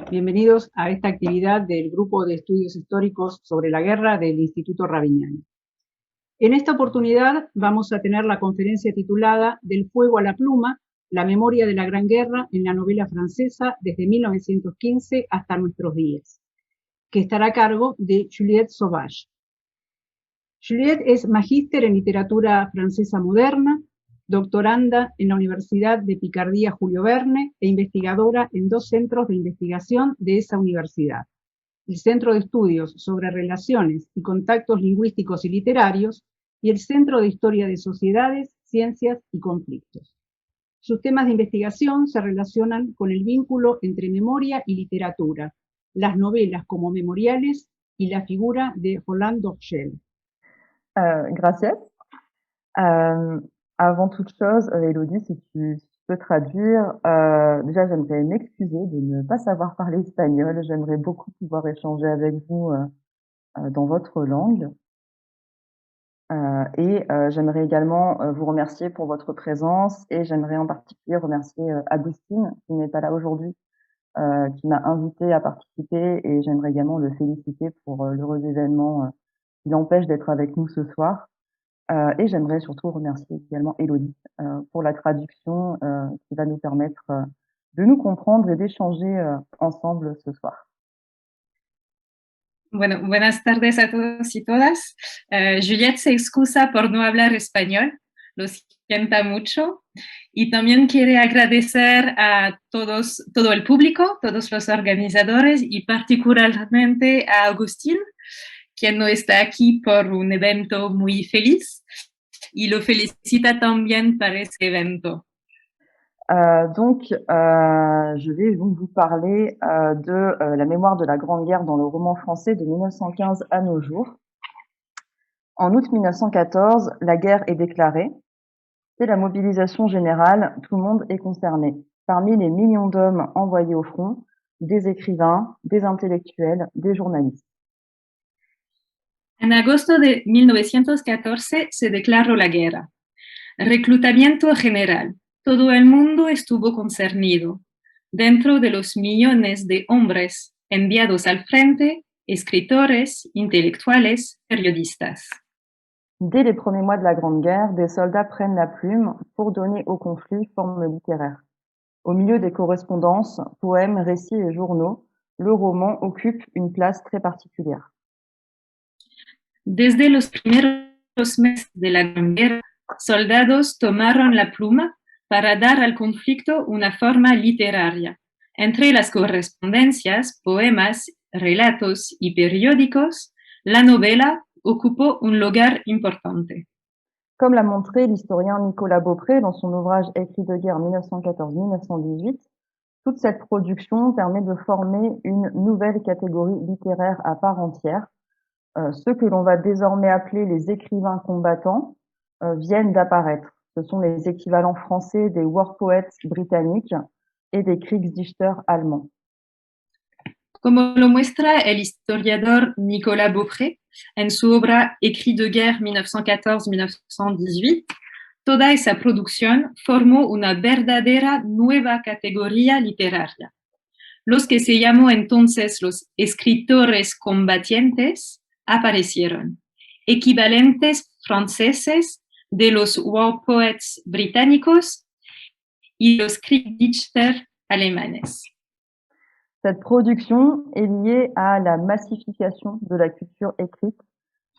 Bienvenidos a esta actividad del Grupo de Estudios Históricos sobre la Guerra del Instituto Ravignani. En esta oportunidad vamos a tener la conferencia titulada Del fuego a la pluma, la memoria de la Gran Guerra en la novela francesa desde 1915 hasta nuestros días, que estará a cargo de Juliette Sauvage. Juliette es magíster en literatura francesa moderna, doctoranda en la Universidad de Picardía Julio Verne e investigadora en dos centros de investigación de esa universidad: el Centro de Estudios sobre Relaciones y Contactos Lingüísticos y Literarios y el Centro de Historia de Sociedades, Ciencias y Conflictos. Sus temas de investigación se relacionan con el vínculo entre memoria y literatura, las novelas como memoriales y la figura de Roland Dorchel. Gracias. Avant toute chose, Élodie, si tu peux traduire, déjà j'aimerais m'excuser de ne pas savoir parler espagnol. J'aimerais beaucoup pouvoir échanger avec vous dans votre langue. J'aimerais également vous remercier pour votre présence et j'aimerais en particulier remercier Agustín, qui n'est pas là aujourd'hui, qui m'a invité à participer, et j'aimerais également le féliciter pour l'heureux événement qui l'empêche d'être avec nous ce soir. Et j'aimerais surtout remercier également Élodie pour la traduction qui va nous permettre de nous comprendre et d'échanger ensemble ce soir. Bueno, buenas tardes a todos y todas. Juliette se excusa por no hablar español, lo sienta mucho. Y también quiere agradecer a todo el público, todos los organizadores y particularmente a Agustín, quien no está aquí por un evento muy feliz, y lo felicita también para ese evento. Je vais donc vous parler de la mémoire de la Grande Guerre dans le roman français de 1915 à nos jours. En août 1914, la guerre est déclarée. C'est la mobilisation générale, tout le monde est concerné. Parmi les millions d'hommes envoyés au front, des écrivains, des intellectuels, des journalistes. En agosto de 1914 se declaró la guerra. Reclutamiento general. Todo el mundo estuvo concernido. Dentro de los millones de hombres enviados al frente, escritores, intelectuales, periodistas. Dès les premiers mois de la Grande Guerre, des soldats prennent la plume pour donner au conflit forme littéraire. Au milieu des correspondances, poèmes, récits et journaux, le roman occupe une place très particulière. Desde los primeros meses de la Gran Guerra, soldados tomaron la pluma para dar al conflicto una forma literaria. Entre las correspondencias, poemas, relatos y periódicos, la novela ocupó un lugar importante. Comme l'a montré l'historien Nicolas Beaupré dans son ouvrage Écrits de guerre 1914-1918, toute cette production permet de former une nouvelle catégorie littéraire à part entière. Ceux que l'on va désormais appeler les écrivains combattants viennent d'apparaître. Ce sont les équivalents français des war poets britanniques et des Kriegsdichter allemands. Como lo muestra el historiador Nicolas Beaupré en su obra Écrits de guerre 1914-1918, toda esa producción formó una verdadera nueva categoría literaria. Los que se llamó entonces los escritores combatientes aparecieron, equivalentes franceses de los war poets británicos y los Kriegsdichter alemanes. Cette production est liée à la massification de la culture écrite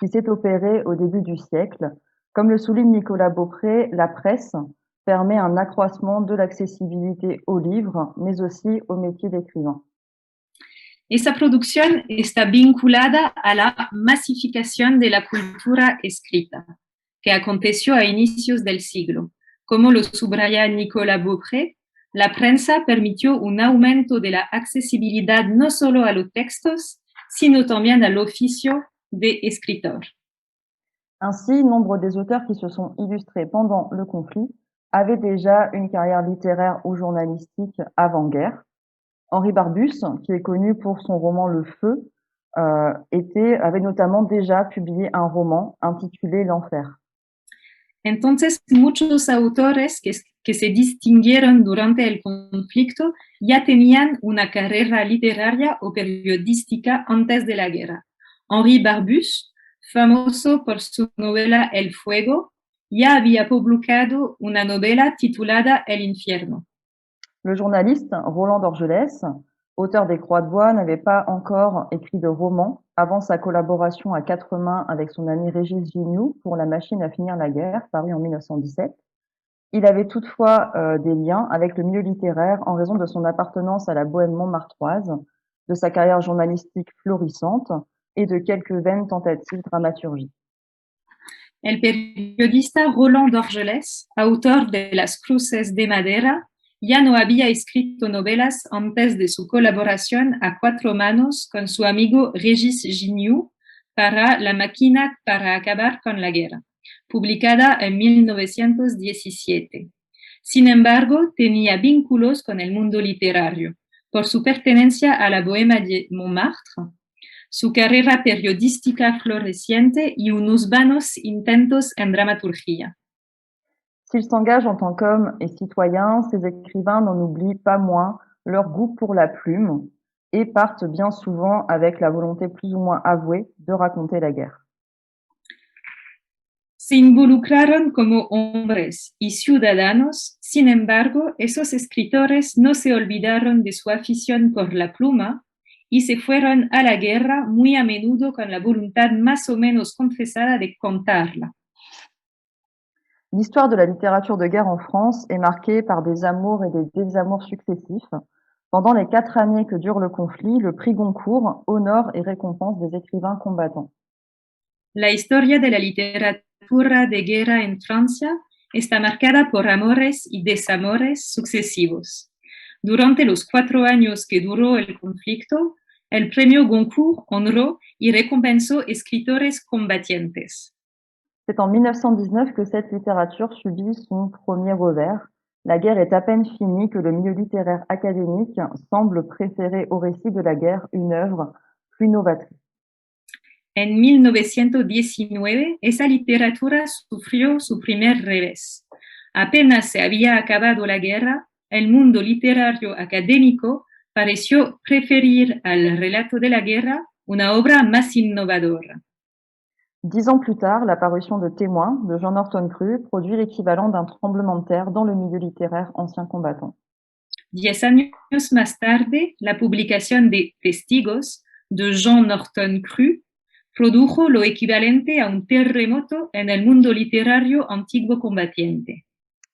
qui s'est opérée au début du siècle. Comme le souligne Nicolas Beaupré, la presse permet un accroissement de l'accessibilité aux livres, mais aussi au métier d'écrivain. Esa producción está vinculada a la masificación de la cultura escrita, que aconteció a inicios del siglo. Como lo subraya Nicolas Beaupré, la prensa permitió un aumento de la accesibilidad no solo a los textos, sino también al oficio de escritor. Ainsi, nombre des auteurs qui se sont illustrés pendant le conflit avaient déjà une carrière littéraire ou journalistique avant-guerre. Henri Barbusse, qui est connu pour son roman Le Feu, avait notamment déjà publié un roman intitulé L'Enfer. Entonces, muchos autores que que se distinguieron durante el conflicto ya tenían una carrera literaria o periodística antes de la guerra. Henri Barbusse, famoso por su novela El Fuego, ya había publicado una novela titulada El Infierno. Le journaliste Roland Dorgelès, auteur des Croix de bois, n'avait pas encore écrit de roman avant sa collaboration à quatre mains avec son ami Régis Gignoux pour La machine à finir la guerre, paru en 1917. Il avait toutefois des liens avec le milieu littéraire en raison de son appartenance à la Bohème montmartroise, de sa carrière journalistique florissante et de quelques vaines tentatives dramaturgiques. El periodista Roland Dorgelès, autor de Las Cruces de Madera, ya no había escrito novelas antes de su colaboración a cuatro manos con su amigo Régis Gignoux para La máquina para acabar con la guerra, publicada en 1917. Sin embargo, tenía vínculos con el mundo literario por su pertenencia a la Bohème de Montmartre, su carrera periodística floreciente y unos vanos intentos en dramaturgia. S'ils s'engagent en tant qu'hommes et citoyens, ces écrivains n'en oublient pas moins leur goût pour la plume et partent bien souvent avec la volonté plus ou moins avouée de raconter la guerre. Se involucraron como hombres y ciudadanos, sin embargo, esos escritores no se olvidaron de su afición por la pluma y se fueron a la guerra muy a menudo con la voluntad más o menos confesada de contarla. L'histoire de la littérature de guerre en France est marquée par des amours et des désamours successifs. Pendant les 4 années que dure le conflit, le prix Goncourt honore et récompense des écrivains combattants. La historia de la literatura de guerra en Francia está marcada por amores y desamores sucesivos. Durante los 4 años que duró el conflicto, el premio Goncourt honró y recompensó escritores combatientes. C'est en 1919 que cette littérature subit son premier revers. La guerre est à peine finie que le milieu littéraire académique semble préférer au récit de la guerre une œuvre plus novatrice. En 1919, esa literatura sufrió su primer revés. Apenas se había acabado la guerra, el mundo literario académico pareció preferir al relato de la guerra una obra más innovadora. 10 ans plus tard, la parution de Témoins de Jean Norton Crue produit l'équivalent d'un tremblement de terre dans le milieu littéraire ancien combattant. 10 años más tarde, la publicación de Testigos de Jean Norton Crue produjo lo equivalente a un terremoto en el mundo literario antiguo combatiente.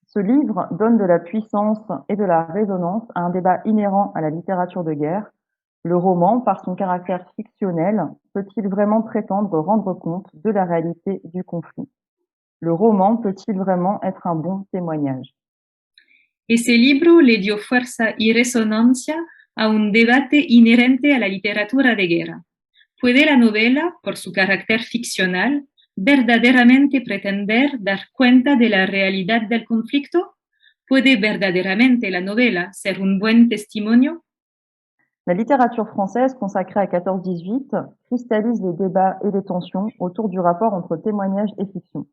Ce livre donne de la puissance et de la résonance à un débat inhérent à la littérature de guerre. Le roman, par son caractère fictionnel, peut-il vraiment prétendre rendre compte de la réalité du conflit? Le roman peut-il vraiment être un bon témoignage? Ese libro le dio fuerza y resonancia a un debate inherente a la literatura de guerra. ¿Puede la novela, por su carácter ficcional, verdaderamente pretender dar cuenta de la realidad del conflicto? ¿Puede verdaderamente la novela ser un buen testimonio? La littérature française consacrée à 14-18 cristallise les débats et les tensions autour du rapport entre témoignage et fiction,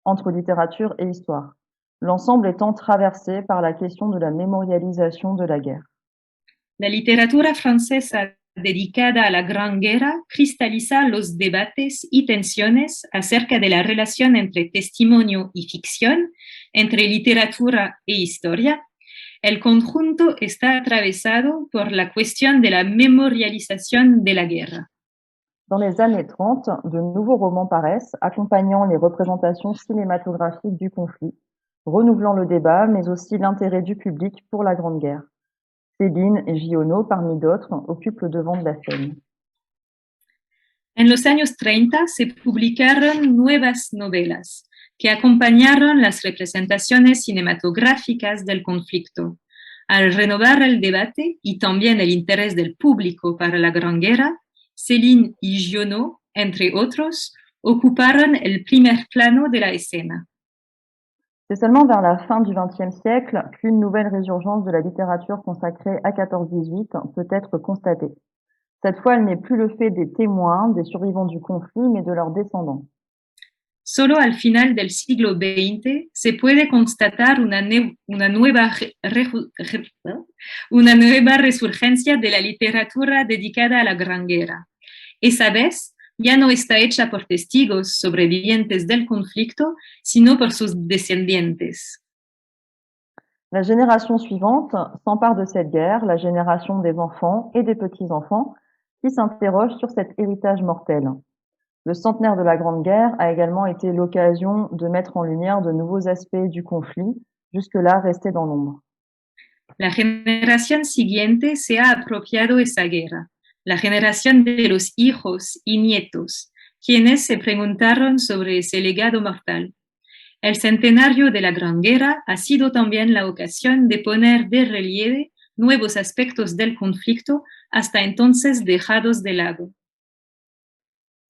entre littérature et histoire, l'ensemble étant traversé par la question de la mémorialisation de la guerre. La literatura francesa dedicada a la Gran Guerra cristaliza los debates y tensiones acerca de la relación entre testimonio y ficción, entre literatura e historia. El conjunto está atravesado por la cuestión de la memorialización de la guerra. Dans les années 30, de nouveaux romans paraissent, accompagnant les représentations cinématographiques du conflit, renouvelant le débat, mais aussi l'intérêt du public pour la Grande Guerre. Céline et Giono, parmi d'autres, occupent le devant de la scène. En los años 30 se publicaron nuevas novelas que acompañaron las representaciones cinematográficas del conflicto. Al renovar el debate y también el interés del público para la Gran Guerra, Céline y Giono, entre otros, ocuparon el primer plano de la escena. C'est seulement vers la fin du XXe siècle qu'une nouvelle résurgence de la littérature consacrée à 14-18 peut être constatée. Cette fois, elle n'est plus le fait des témoins, des survivants du conflit, mais de leurs descendants. solo al final del siglo XX se puede constatar una nueva resurgencia de la literatura dedicada a la Gran Guerra. Esa vez ya no está hecha por testigos sobrevivientes del conflicto, sino por sus descendientes. La génération suivante s'empare de cette guerre, la génération des enfants et des petits-enfants, qui s'interrogent sur cet héritage mortel. Le centenaire de la Grande Guerre a également été l'occasion de mettre en lumière de nouveaux aspects du conflit, jusque-là restés dans l'ombre. La generación siguiente se ha apropiado esa guerra, la generación de los hijos y nietos, quienes se preguntaron sobre ese legado mortal. El centenario de la Gran Guerra ha sido también la ocasión de poner de relieve nuevos aspectos del conflicto hasta entonces dejados de lado.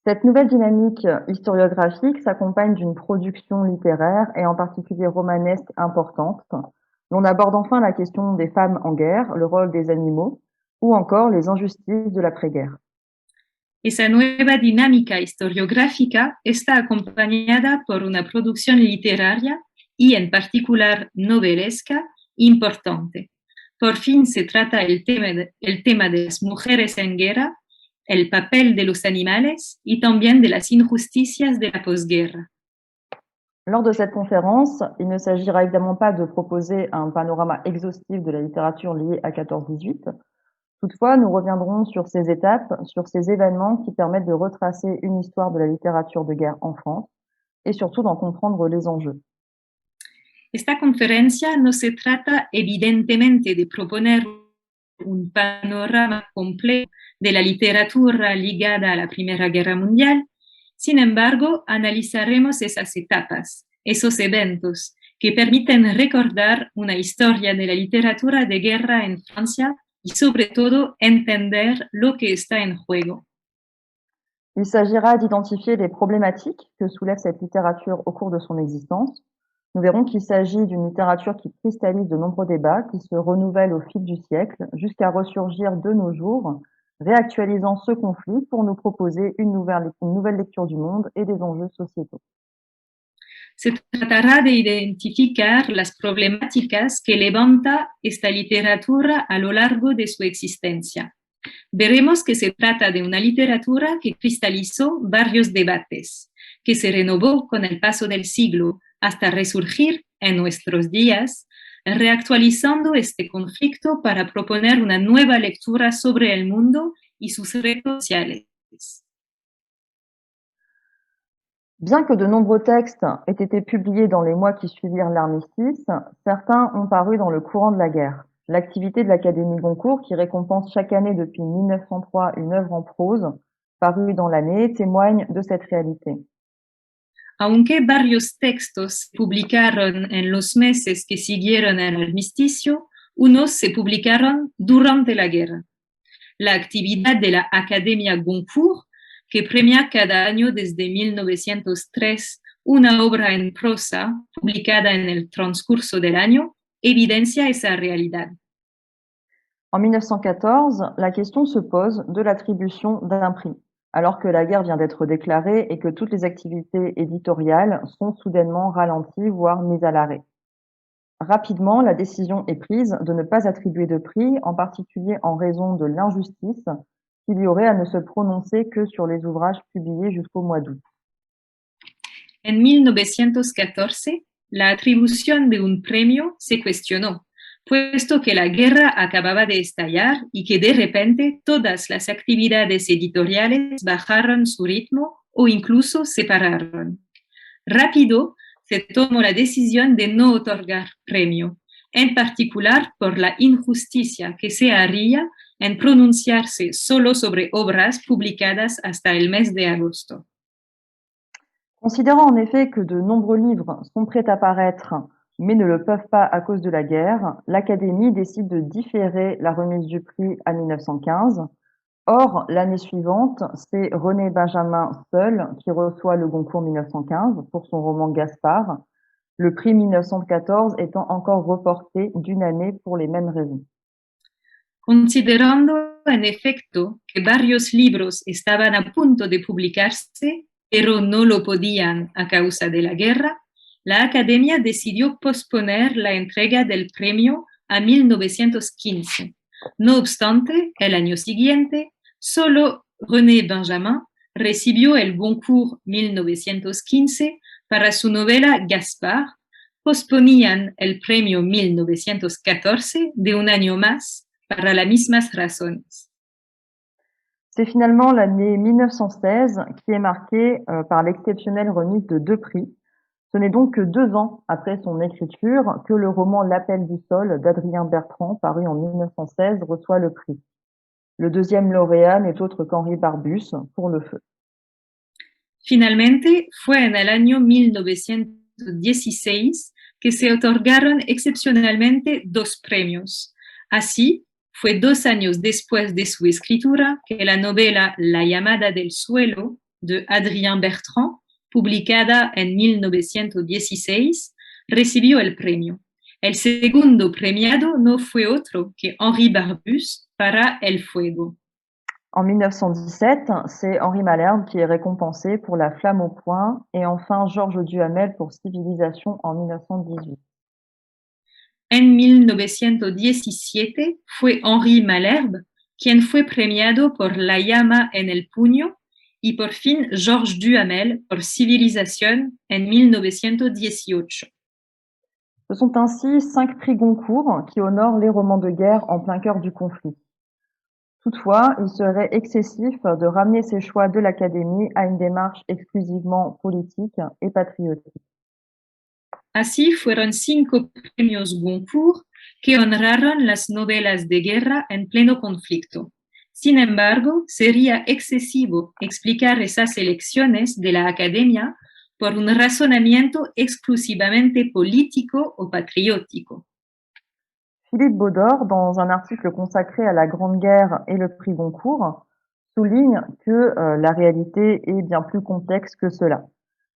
Cette nouvelle dynamique historiographique s'accompagne d'une production littéraire et en particulier romanesque importante. L'on aborde enfin la question des femmes en guerre, le rôle des animaux ou encore les injustices de l'après-guerre. Esa nueva dinámica historiográfica está acompañada por una producción literaria y en particular novelesca importante. Por fin se trata el tema de las mujeres en guerra, el papel de los animales y también de las injusticias de la posguerra. Lors de cette conférence, il ne s'agira évidemment pas de proposer un panorama exhaustif de la littérature liée à 14-18. Toutefois, nous reviendrons sur ces étapes, sur ces événements qui permettent de retracer une histoire de la littérature de guerre en France et surtout d'en comprendre les enjeux. Esta conferencia no se trata evidentemente de proponer un panorama completo de la literatura ligada a la Primera Guerra Mundial. Sin embargo, analizaremos esas etapas, esos eventos que permiten recordar una historia de la literatura de guerra en Francia y sobre todo entender lo que está en juego. Il s'agira d'identifier les problématiques que soulève cette littérature au cours de son existence. Nous verrons qu'il s'agit d'une littérature qui cristallise de nombreux débats, qui se renouvelle au fil du siècle, jusqu'à ressurgir de nos jours, réactualisant ce conflit pour nous proposer une nouvelle lecture du monde et des enjeux sociétaux. Se tratará de identificar las problemáticas que levanta esta literatura a lo largo de su existencia. Veremos que se trata de una literatura que cristalizó varios debates, que se renovó con el paso del siglo hasta resurgir en nuestros días, reactualizando este conflicto para proponer una nueva lectura sobre el mundo y sus retos sociales. Bien que de nombreux textes aient été publiés dans les mois qui suivirent l'armistice, certains ont paru dans le courant de la guerre. L'activité de l'Académie Goncourt, qui récompense chaque année depuis 1903 une œuvre en prose, parue dans l'année, témoigne de cette réalité. Aunque varios textos se publicaron en los meses que siguieron el armisticio, unos se publicaron durante la guerra. La actividad de la Academia Goncourt, que premia cada año desde 1903 una obra en prosa publicada en el transcurso del año, evidencia esa realidad. En 1914, la question se pose de l'attribution d'un prix, alors que la guerre vient d'être déclarée et que toutes les activités éditoriales sont soudainement ralenties, voire mises à l'arrêt. Rapidement, la décision est prise de ne pas attribuer de prix, en particulier en raison de l'injustice qu'il y aurait à ne se prononcer que sur les ouvrages publiés jusqu'au mois d'août. En 1914, la atribución de un premio se cuestionó, puesto que la guerra acababa de estallar y que de repente todas las actividades editoriales bajaron su ritmo o incluso se pararon. Rápido se tomó la decisión de no otorgar premio, en particular por la injusticia que se haría en pronunciarse solo sobre obras publicadas hasta el mes de agosto. Considérant en effet que de nombreux livres sont prêts à paraître, mais ne le peuvent pas à cause de la guerre, l'Académie décide de différer la remise du prix à 1915. Or, l'année suivante, c'est René Benjamin seul qui reçoit le Goncourt 1915 pour son roman Gaspard, le prix 1914 étant encore reporté d'une année pour les mêmes raisons. Considerando en efecto que varios libros estaban a punto de publicarse, pero no lo podían a causa de la guerra, la Academia decidió posponer la entrega del premio a 1915. No obstante, el año siguiente, solo René Benjamin recibió el Goncourt 1915 para su novela Gaspard. Posponían el premio 1914 de un año más para las mismas razones. C'est finalement l'année 1916 qui est marquée par l'exceptionnelle remise de 2 prix. Ce n'est donc que 2 ans après son écriture que le roman L'Appel du sol d'Adrien Bertrand, paru en 1916, reçoit le prix. Le deuxième lauréat n'est autre qu'Henri Barbusse pour Le Feu. Finalmente, fue en el año 1916 que se otorgaron excepcionalmente 2 premios. Así, fue 2 años después de su escritura que la novela La llamada del suelo de Adrien Bertrand, publicada en 1916, recibió el premio. El segundo premiado no fue otro que Henri Barbusse para El fuego. En 1917, c'est Henri Malherbe qui est récompensé pour La flamme au poing et enfin Georges Duhamel pour Civilisation en 1918. En 1917 fue Henri Malherbe quien fue premiado por La llama en el puño y por fin Georges Duhamel por Civilisation en 1918. Ce sont ainsi 5 prix Goncourt qui honorent les romans de guerre en plein cœur du conflit. Toutefois, il serait excessif de ramener ces choix de l'Académie à une démarche exclusivement politique et patriotique. Así fueron 5 premios Goncourt que honraron las novelas de guerra en pleno conflicto. Sin embargo, sería excesivo explicar esas elecciones de la Academia por un razonamiento exclusivamente político o patriótico. Philippe Baudor, dans un article consacré à la Grande Guerre et le prix Goncourt, souligne que la réalité est bien plus complexe que cela.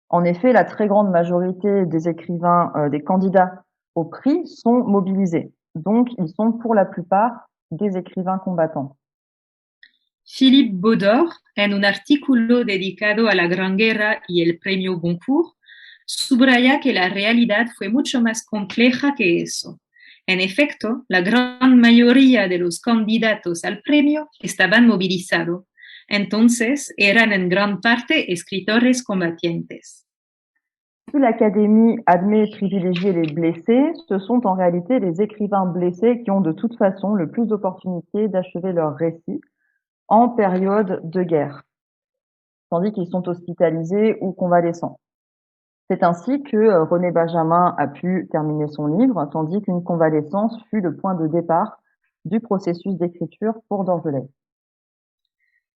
En effet, la très grande majorité des écrivains, des candidats au prix sont mobilisés. Donc, ils sont pour la plupart des écrivains combattants. Philippe Baudor, en un artículo dedicado a la Gran Guerra y el premio Goncourt, subraya que la realidad fue mucho más compleja que eso. En efecto, la gran mayoría de los candidatos al premio estaban movilizados. Entonces, eran en gran parte escritores combatientes. Si l'Académie admet privilégier les blessés, ce sont en réalité les écrivains blessés qui ont de toute façon le plus d'opportunités d'achever leur récit en période de guerre, tandis qu'ils sont hospitalisés ou convalescents. C'est ainsi que René Benjamin a pu terminer son livre, tandis qu'une convalescence fut le point de départ du processus d'écriture pour Dorgelès.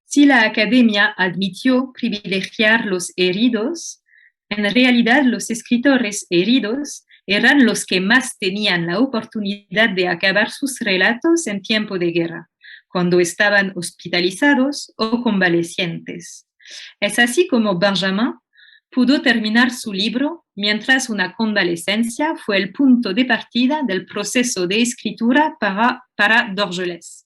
Si la Academia admitió privilegiar los heridos, en realidad los escritores heridos eran los que más tenían la oportunidad de acabar sus relatos en tiempo de guerra, cuando estaban hospitalizados o convalecientes. Es así como Benjamin pudo terminar su libro mientras una convalescencia fue el punto de partida del proceso de escritura para Dorgelès.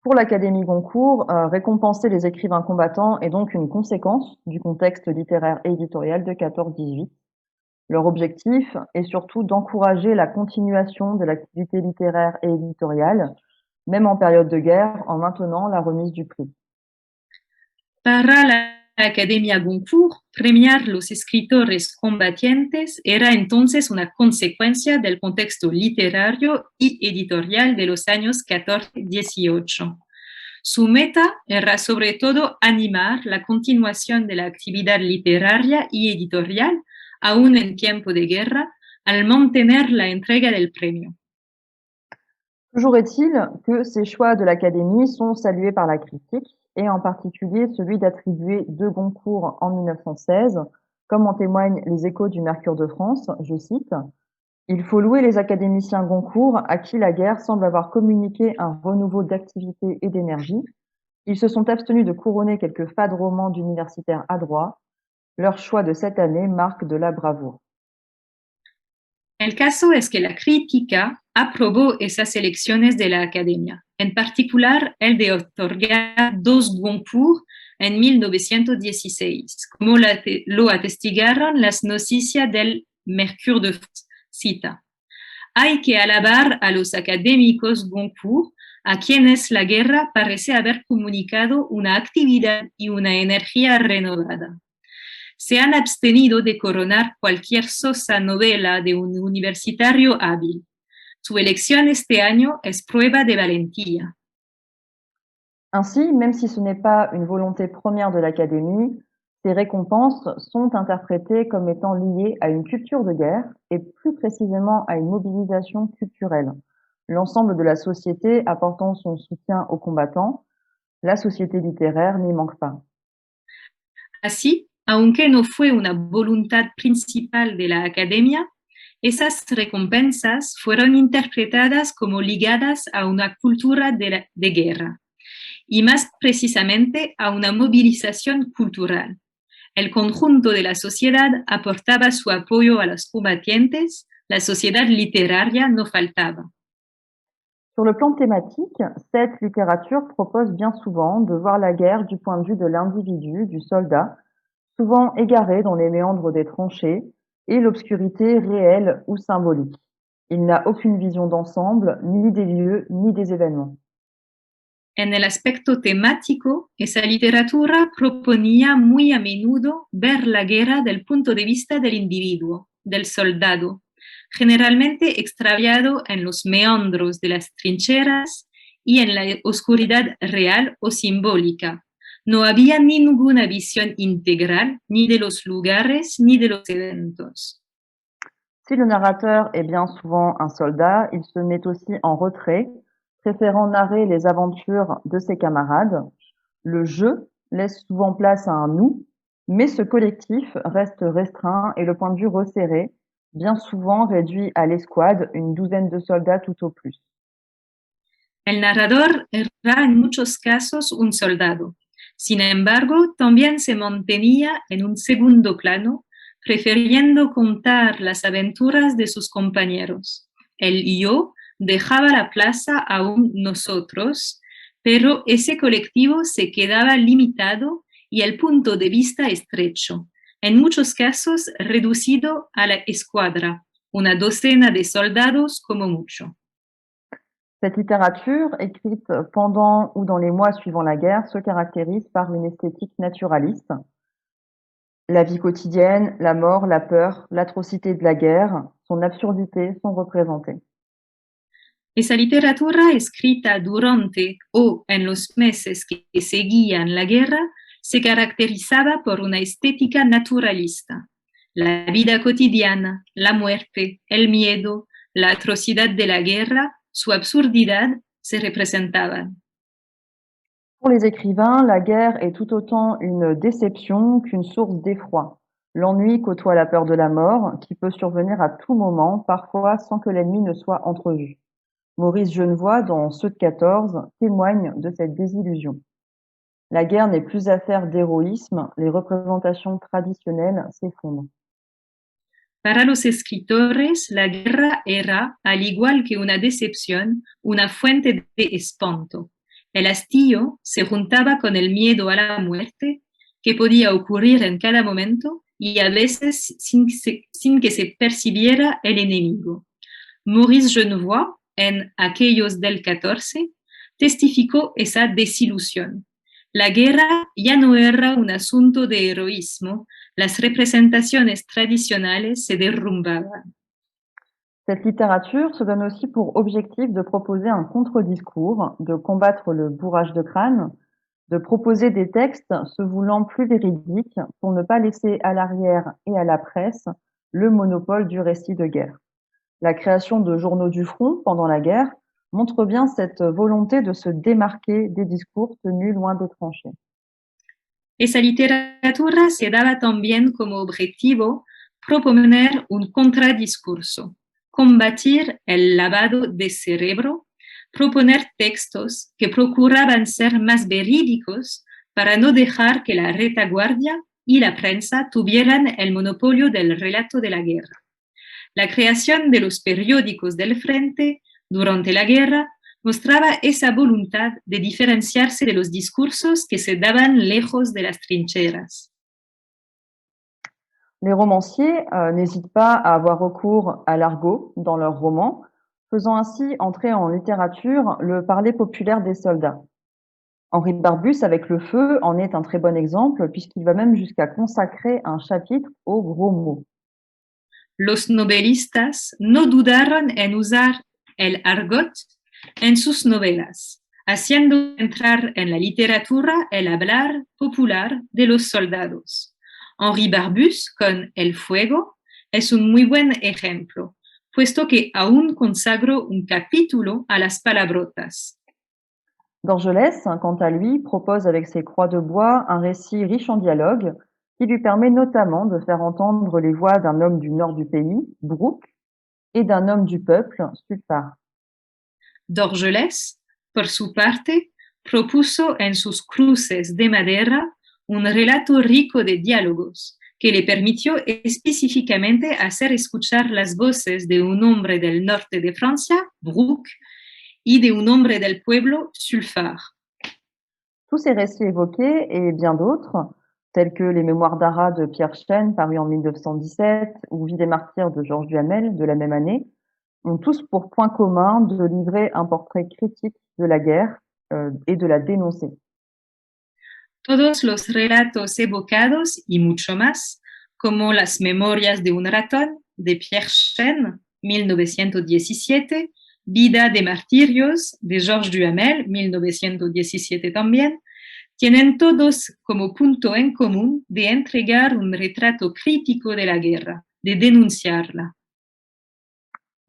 Pour l'Académie Goncourt, récompenser les écrivains combattants est donc une conséquence du contexte littéraire et éditorial de 14-18. Leur objectif est surtout d'encourager la continuation de l'activité littéraire et éditoriale, même en période de guerre, en maintenant la remise du prix. Para la Academia Goncourt, premiar los escritores combatientes era entonces una consecuencia del contexto literario y editorial de los años 14-18. Su meta era sobre todo animar la continuación de la actividad literaria y editorial, aún en tiempo de guerra, al mantener la entrega del premio. Toujours est-il que ces choix de l'Académie sont salués par la critique, et en particulier celui d'attribuer 2 Goncourt en 1916, comme en témoignent les Échos du Mercure de France, je cite « Il faut louer les académiciens Goncourt à qui la guerre semble avoir communiqué un renouveau d'activité et d'énergie. Ils se sont abstenus de couronner quelques fades romans d'universitaires adroits. Leur choix de cette année marque de la bravoure. » El caso es que la crítica aprobó esas elecciones de la Academia, en particular el de otorgar 2 Goncourt en 1916, como lo atestigaron las noticias del Mercure de France. Cita: hay que alabar a los académicos Goncourt, a quienes la guerra parece haber comunicado una actividad y una energía renovada. Se han abstenido de coronar cualquier sosa novela de un universitario hábil. Su elección este año es prueba de valentía. Ainsi, même si ce n'est pas une volonté première de l'Académie, ces récompenses sont interprétées comme étant liées à une culture de guerre et plus précisément à une mobilisation culturelle. L'ensemble de la société apportant son soutien aux combattants, la société littéraire n'y manque pas. Así, aunque no fue una voluntad principal de la Academia, esas recompensas fueron interpretadas como ligadas a una cultura de guerra, y más precisamente a una movilización cultural. El conjunto de la sociedad aportaba su apoyo a los combatientes, la sociedad littéraire no faltaba. Sur le plan thématique, cette littérature propose bien souvent de voir la guerre du point de vue de l'individu, du soldat, souvent égaré dans les méandres des tranchées, et l'obscurité réelle ou symbolique. Il n'a aucune vision d'ensemble, ni des lieux, ni des événements. En el aspecto temático, esa literatura proponía muy a menudo ver la guerra del punto de vista del individuo, del soldado, generalmente extraviado en los meandros de las trincheras y en la oscuridad real o simbólica. No había ninguna visión integral ni de los lugares ni de los eventos. Si le narrateur est bien souvent un soldat, il se met aussi en retrait, préférant narrer les aventures de ses camarades. Le jeu laisse souvent place à un nous, mais ce collectif reste restreint et le point de vue resserré, bien souvent réduit à l'escouade, une douzaine de soldats tout au plus. El narrador era en muchos casos un soldado. Sin embargo, también se mantenía en un segundo plano, prefiriendo contar las aventuras de sus compañeros. El yo dejaba la plaza a un nosotros, pero ese colectivo se quedaba limitado y el punto de vista estrecho, en muchos casos reducido a la escuadra, una docena de soldados como mucho. Cette littérature, écrite pendant ou dans les mois suivant la guerre, se caractérise par une esthétique naturaliste. La vie quotidienne, la mort, la peur, l'atrocité de la guerre, son absurdité sont représentées. Esa literatura escrita durante o en los meses que seguían la guerra se caracterizaba por una estética naturalista. La vida cotidiana, la muerte, el miedo, la atrocidad de la guerra, su absurdidad se representaban. Pour les écrivains, la guerre est tout autant une déception qu'une source d'effroi. L'ennui côtoie la peur de la mort, qui peut survenir à tout moment, parfois sans que l'ennemi ne soit entrevu. Maurice Genevoix, dans Ceux de 14, témoigne de cette désillusion. La guerre n'est plus affaire d'héroïsme, les représentations traditionnelles s'effondrent. Para los escritores, la guerra era, al igual que una decepción, una fuente de espanto. El hastío se juntaba con el miedo a la muerte, que podía ocurrir en cada momento y a veces sin que se percibiera el enemigo. Maurice Genevoix, en Aquellos del 14, testificó esa desilusión. La guerra ya no era un asunto de heroísmo, las representaciones tradicionales se derrumbaban. Cette littérature se donne aussi pour objectif de proposer un contre-discours, de combattre le bourrage de crâne, de proposer des textes se voulant plus véridiques pour ne pas laisser à l'arrière et à la presse le monopole du récit de guerre. La création de journaux du front pendant la guerre montre bien cette volonté de se démarquer des discours tenus loin des tranchées. Esa literatura se daba también como objetivo proponer un contradiscurso, combatir el lavado de cerebro, proponer textos que procuraban ser más verídicos para no dejar que la retaguardia y la prensa tuvieran el monopolio del relato de la guerra. La creación de los periódicos del frente durante la guerra mostraba esa voluntad de diferenciarse de los discursos que se daban lejos de las trincheras. Les romanciers n'hésitent pas à avoir recours à l'argot dans leurs romans, faisant ainsi entrer en littérature le parler populaire des soldats. Henri Barbusse, avec Le Feu, en est un très bon exemple, puisqu'il va même jusqu'à consacrer un chapitre aux gros mots. Los novelistas no dudaron en usar el argot en sus novelas, haciendo entrar en la literatura el hablar popular de los soldados. Henri Barbusse, con El Fuego, es un muy buen ejemplo, puesto que aún consagró un capítulo a las palabrotas. Dorgelès, quant à lui, propose avec ses croix de bois un récit riche en dialogues qui lui permet notamment de faire entendre les voix d'un homme du nord du pays, Brooke, et d'un homme du peuple, Sulfar. Dorgelès, por su parte, propuso en sus cruces de madera un relato rico de diálogos que le permitió específicamente hacer escuchar las voces de un hombre del norte de Francia, Brooke, y de un hombre del pueblo, Sulfar. Tous ces récits évoqués et bien d'autres, tels que Les Mémoires d'Arras de Pierre Chêne, paru en 1917, ou Vie des martyrs de Georges Duhamel de la même année, ont tous pour point commun de livrer un portrait critique de la guerre et de la dénoncer. Todos los relatos evocados y mucho más, como Las Memorias de un ratón de Pierre Chêne, 1917, Vida de martirios de Georges Duhamel, 1917 también, tienen todos como punto en común de entregar un retrato crítico de la guerra, de denunciarla.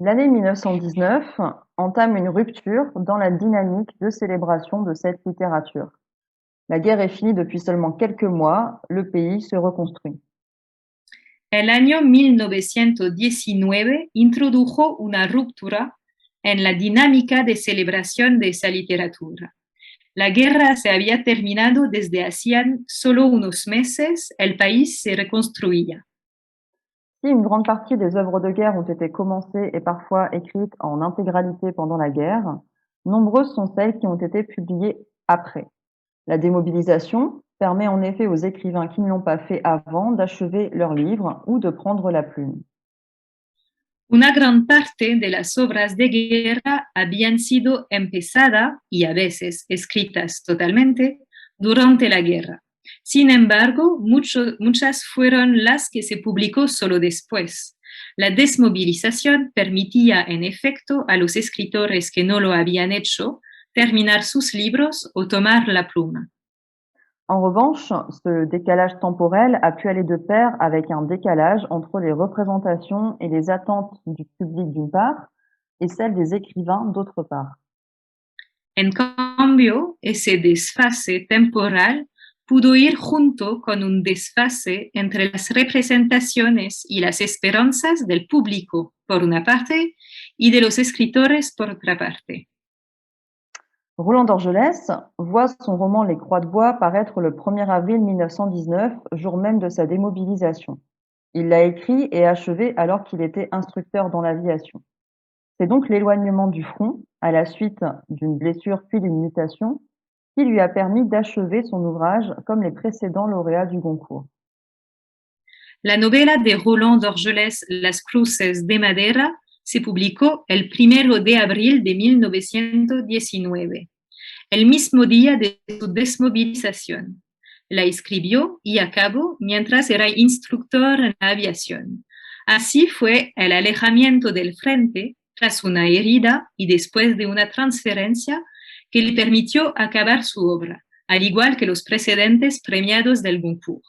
L'année 1919 entame une rupture dans la dynamique de célébration de cette littérature. La guerre est finie depuis seulement quelques mois, le pays se reconstruit. El año 1919 introdujo una ruptura en la dinámica de celebración de esa literatura. La guerra se había terminado desde hacía solo unos meses, el país se reconstruía. Si une grande partie des œuvres de guerre ont été commencées et parfois écrites en intégralité pendant la guerre, nombreuses sont celles qui ont été publiées après. La démobilisation permet en effet aux écrivains qui ne l'ont pas fait avant d'achever leur livre ou de prendre la plume. Una gran parte de las obras de guerra habían sido empezadas y a veces escritas totalmente durante la guerra. Sin embargo, muchas fueron las que se publicó solo después. La desmovilización permitía, en efecto, a los escritores que no lo habían hecho terminar sus libros o tomar la pluma. En revanche, ce décalage temporel a pu aller de pair avec un décalage entre les représentations et les attentes du public d'une part et celles des écrivains d'autre part. En cambio, ese desfase temporal pudo ir junto con un desfase entre las representaciones y las esperanzas del público, por una parte, y de los escritores, por otra parte. Roland Dorgelès voit son roman Les Croix de bois paraître le 1er avril 1919, jour même de sa démobilisation. Il l'a écrit et achevé alors qu'il était instructeur dans l'aviation. C'est donc l'éloignement du front, à la suite d'une blessure puis d'une mutation, qui lui a permis d'achever son ouvrage comme les précédents lauréats du Goncourt. La novela de Roland Dorgelès, Las Cruces de Madera, se publicó el 1 de abril de 1919, el mismo día de su desmovilización. La escribió y acabó mientras era instructor en la aviación. Así fue el alejamiento del frente tras una herida y después de una transferencia que le permitió acabar su obra, al igual que los precedentes premiados del Goncourt.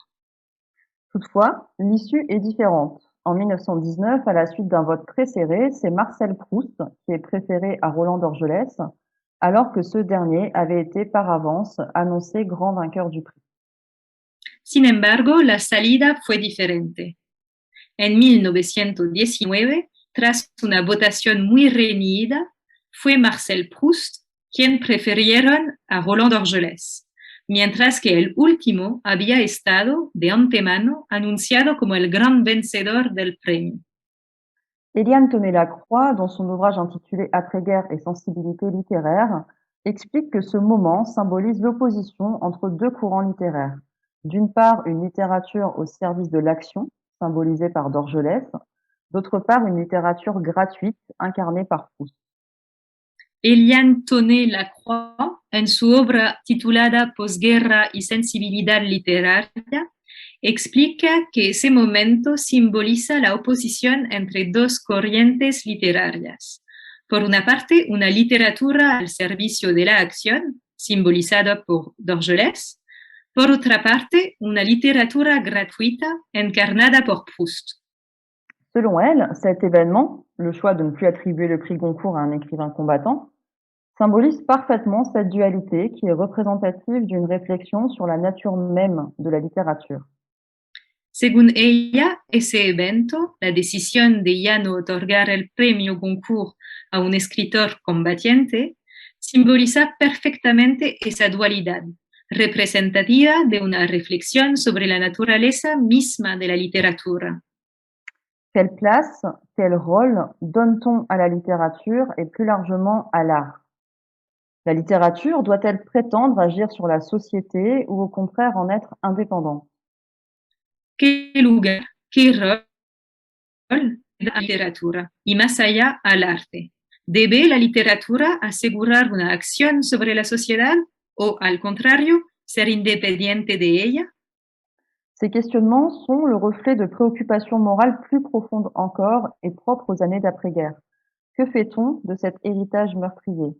Toutefois, l'issue est différente. En 1919, à la suite d'un vote très serré, c'est Marcel Proust qui est préféré à Roland Dorgelès, alors que ce dernier avait été par avance annoncé grand vainqueur du prix. Sin embargo, la salida fue diferente. En 1919, tras una votación muy reñida, fue Marcel Proust quien prefirieron a Roland Dorgelès, mientras que el último había estado de antemano anunciado como el gran vencedor del premio. Eliane Tonnet-Lacroix, dans son ouvrage intitulé Après-guerre et sensibilité littéraire, explique que ce moment symbolise l'opposition entre deux courants littéraires. D'une part, une littérature au service de l'action, symbolisée par Dorgelès, d'autre part, une littérature gratuite, incarnée par Proust. Eliane Tonnet-Lacroix, en su obra titulada Posguerra y sensibilidad literaria, explica que ese momento simboliza la oposición entre dos corrientes literarias. Por una parte, una literatura al servicio de la acción, simbolizada por Dorgelès. Por otra parte, una literatura gratuita encarnada por Proust. Selon elle, cet événement, le choix de ne plus attribuer le prix Goncourt à un écrivain combattant, symbolise parfaitement cette dualité qui est représentative d'une réflexion sur la nature même de la littérature. Según ella, ese evento, la decisión de ya no otorgar el premio Goncourt a un escritor combatiente, simboliza perfectamente esa dualidad, representativa de una reflexión sobre la naturaleza misma de la literatura. Quelle place, quel rôle donne-t-on à la littérature et plus largement à l'art? La littérature doit-elle prétendre agir sur la société ou au contraire en être indépendante? ¿Qué lugar, qué rol da la literatura? Y más allá, al arte. ¿Debe la literatura asegurar una acción sobre la sociedad o, al contrario, ser independiente de ella? Ces questionnements sont le reflet de préoccupations morales plus profondes encore et propres aux années d'après-guerre. Que fait-on de cet héritage meurtrier?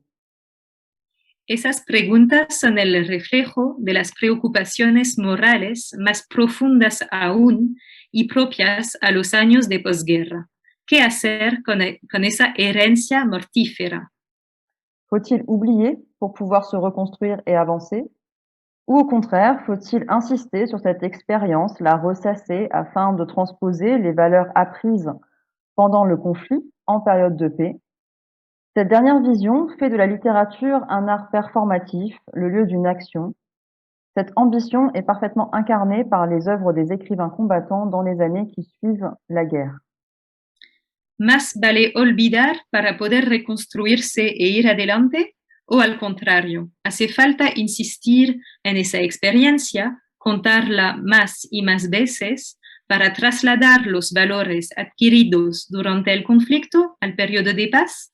Esas preguntas son el reflejo de las preocupaciones morales más profundas aún y propias a los años de posguerra. ¿Qué hacer con esa herencia mortífera? Faut-il oublier pour pouvoir se reconstruire et avancer? Ou au contraire, faut-il insister sur cette expérience, la ressasser afin de transposer les valeurs apprises pendant le conflit en période de paix? Cette dernière vision fait de la littérature un art performatif, le lieu d'une action. Cette ambition est parfaitement incarnée par les œuvres des écrivains combattants dans les années qui suivent la guerre. ¿Más vale olvidar para poder reconstruirse e ir adelante? ¿O al contrario, hace falta insistir en esa experiencia, contarla más y más veces para trasladar los valores adquiridos durante el conflicto al periodo de paz?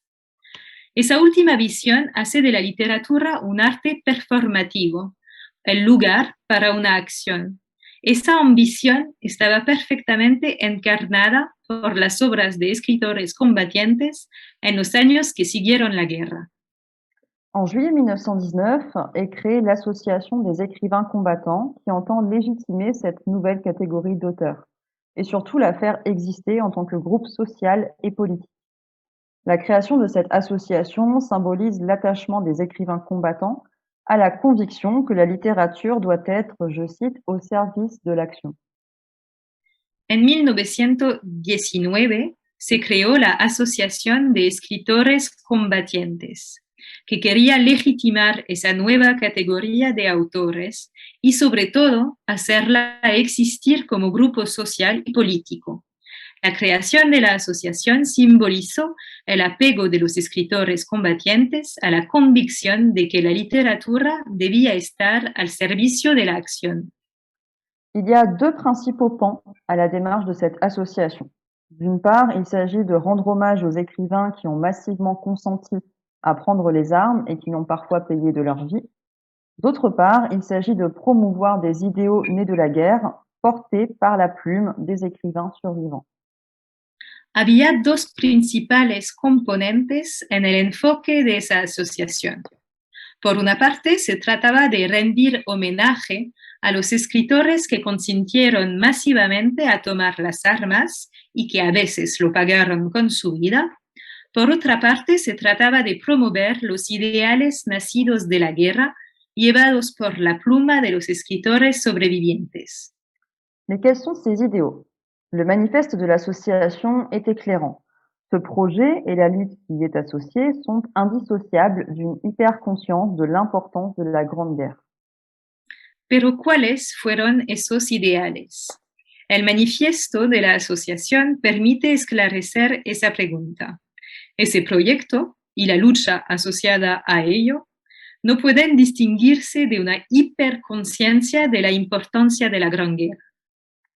Esa última visión hace de la literatura un arte performativo, el lugar para una acción. Esa ambición estaba perfectamente encarnada por las obras de escritores combatientes en los años que siguieron la guerra. En juillet 1919 est créée l'Association des écrivains combattants qui entend légitimer cette nouvelle catégorie d'auteurs et surtout la faire exister en tant que groupe social et politique. La création de cette association symbolise l'attachement des écrivains combattants à la conviction que la littérature doit être, je cite, au service de l'action. En 1919 se creó la Asociación de Escritores Combatientes, que quería legitimar esa nueva categoría de autores y sobre todo hacerla existir como grupo social y político. La creación de la asociación simbolizó el apego de los escritores combatientes a la convicción de que la literatura debía estar al servicio de la acción. Il y a deux principaux pans à la démarche de cette association. D'une part, il s'agit de rendre hommage aux écrivains qui ont massivement consenti à prendre les armes et qui l'ont parfois payé de leur vie. D'autre part, il s'agit de promouvoir des idéaux nés de la guerre, portés par la plume des écrivains survivants. Había dos principales componentes en el enfoque de esa asociación. Por una parte, se trataba de rendir homenaje a los escritores que consintieron masivamente a tomar las armas y que a veces lo pagaron con su vida. Por otra parte, se trataba de promover los ideales nacidos de la guerra, llevados por la pluma de los escritores sobrevivientes. Mais quels sont ces idéaux? Le manifeste de l'association est éclairant. Ce projet et la lutte qui y est associée sont indissociables d'une hyper-conscience de l'importance de la Grande Guerre. Pero ¿cuáles fueron esos ideales? El manifiesto de la asociación permite esclarecer esa pregunta. Ese proyecto y la lucha asociada a ello no pueden distinguirse de una hiperconsciencia de la importancia de la Gran Guerra.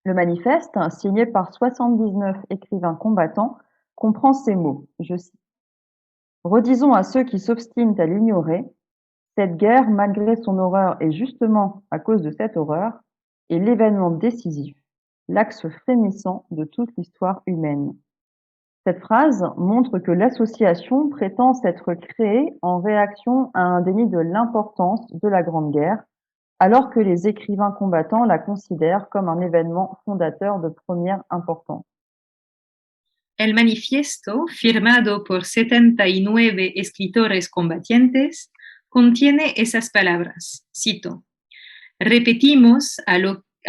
Le manifeste, signé par 79 écrivains combattants, comprend ces mots, je cite. Redisons à ceux qui s'obstinent à l'ignorer, cette guerre, malgré son horreur et justement à cause de cette horreur, est l'événement décisif, l'axe frémissant de toute l'histoire humaine. Cette phrase montre que l'association prétend s'être créée en réaction à un déni de l'importance de la Grande Guerre, alors que les écrivains combattants la considèrent comme un événement fondateur de première importance. El manifiesto, firmado por 79 escritores combatientes, contiene esas palabras, cito, repetimos a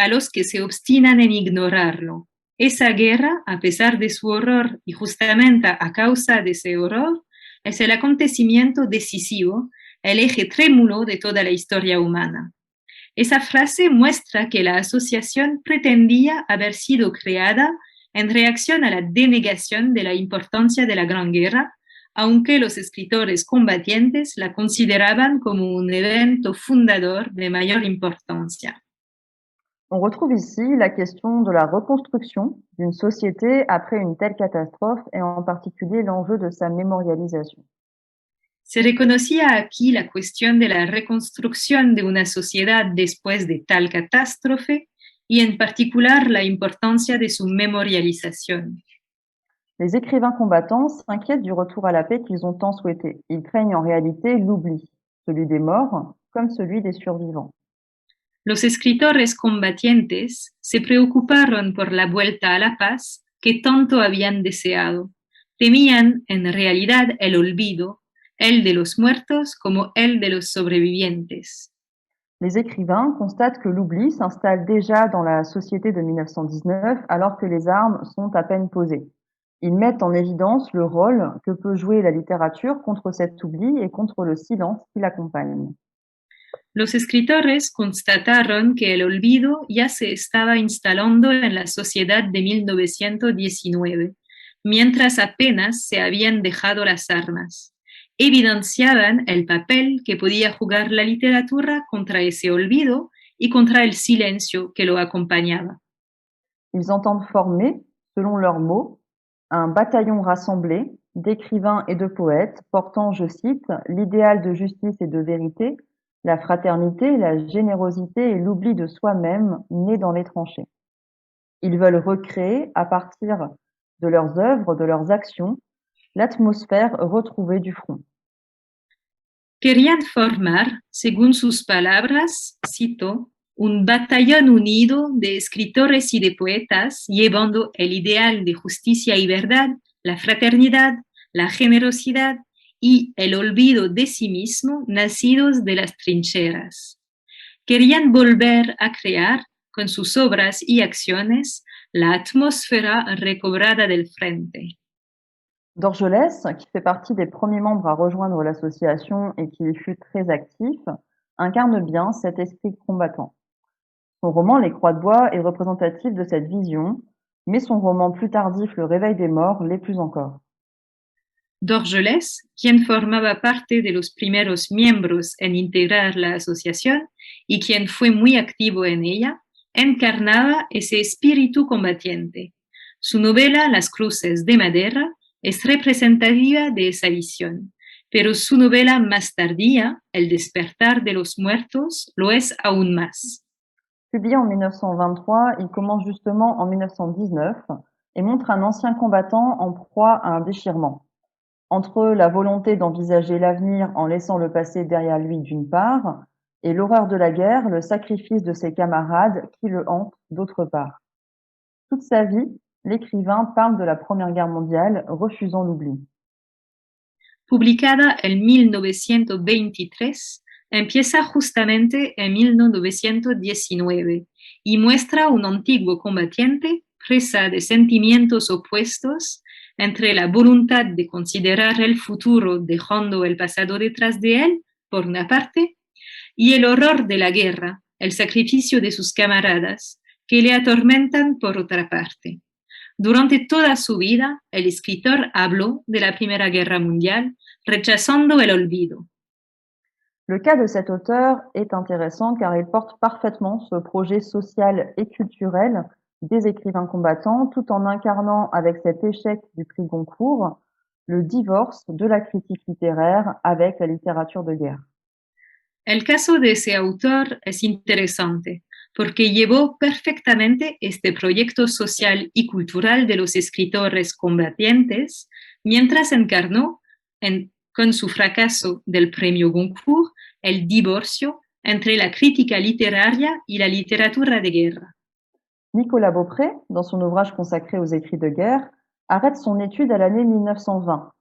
los que se obstinan en ignorarlo. Esa guerra, a pesar de su horror y justamente a causa de ese horror, es el acontecimiento decisivo, el eje trémulo de toda la historia humana. Esa frase muestra que la asociación pretendía haber sido creada en reacción a la denegación de la importancia de la Gran Guerra, aunque los escritores combatientes la consideraban como un evento fundador de mayor importancia. On retrouve ici la question de la reconstruction d'une société après une telle catastrophe et en particulier l'enjeu de sa mémorialisation. Se reconocía aquí la cuestión de la reconstrucción de una sociedad después de tal catástrofe y en particular la importancia de su memorialización. Les écrivains combattants s'inquiètent du retour à la paix qu'ils ont tant souhaité. Ils craignent en réalité l'oubli, celui des morts comme celui des survivants. Los escritores combatientes se preocuparon por la vuelta a la paz que tanto habían deseado. Temían en realidad el olvido, el de los muertos como el de los sobrevivientes. Les écrivains constatent que l'oubli s'installe déjà dans la société de 1919 alors que les armes sont à peine posées. Ils mettent en évidence le rôle que peut jouer la littérature contre cet oubli et contre le silence qui l'accompagne. Los escritores constataron que el olvido ya se estaba instalando en la sociedad de 1919, mientras apenas se habían dejado las armas. Evidenciaban el papel que podía jugar la literatura contra ese olvido y contra el silencio que lo acompañaba. Ils entendent former, selon leurs mots, un bataillon rassemblé d'écrivains et de poètes portant, je cite, l'idéal de justice et de vérité, la fraternité, la générosité et l'oubli de soi-même né dans les tranchées. Ils veulent recréer, à partir de leurs œuvres, de leurs actions, l'atmosphère retrouvée du front. Querían formar, según sus palabras, cito, un batallón unido de escritores y de poetas llevando el ideal de justicia y verdad, la fraternidad, la generosidad y el olvido de sí mismo nacidos de las trincheras. Querían volver a crear, con sus obras y acciones, la atmósfera recobrada del frente. Dorgelès, qui fait partie des premiers membres à rejoindre l'association et qui y fut très actif, incarne bien cet esprit combattant. Son roman Les Croix de bois est représentatif de cette vision, mais son roman plus tardif Le Réveil des morts l'est plus encore. Dorgelès, quien formaba parte de los primeros miembros en integrar la asociación y quien fue muy activo en ella, encarnaba ese espíritu combatiente. Su novela Las Cruces de Madera es representativa de esa visión, pero su novela más tardía, El despertar de los muertos, lo es aún más. Publié en 1923, il commence justement en 1919 et montre un ancien combattant en proie à un déchirement. Entre la volonté d'envisager l'avenir en laissant le passé derrière lui d'une part, et l'horreur de la guerre, le sacrifice de ses camarades qui le hantent d'autre part. Toute sa vie, l'écrivain parle de la Première Guerre mondiale, refusant l'oubli. Publicada en 1923, empieza justamente en 1919 y muestra un antiguo combatiente presa de sentimientos opuestos entre la voluntad de considerar el futuro dejando el pasado detrás de él, por una parte, y el horror de la guerra, el sacrificio de sus camaradas, que le atormentan por otra parte. Durante toda su vida, el escritor habló de la Primera Guerra Mundial, rechazando el olvido. Le cas de cet auteur est intéressant car il porte parfaitement ce projet social et culturel des écrivains combattants tout en incarnant avec cet échec du prix Goncourt le divorce de la critique littéraire avec la littérature de guerre. El caso de ese autor es interesante porque llevó perfectamente este proyecto social y cultural de los escritores combatientes mientras encarnó, con su fracaso del premio Goncourt, el divorcio entre la crítica littéraria y la littérature de guerre. Nicolas Beaupré, dans son ouvrage consacré aux écrits de guerre, arrête son étude à l'année 1920,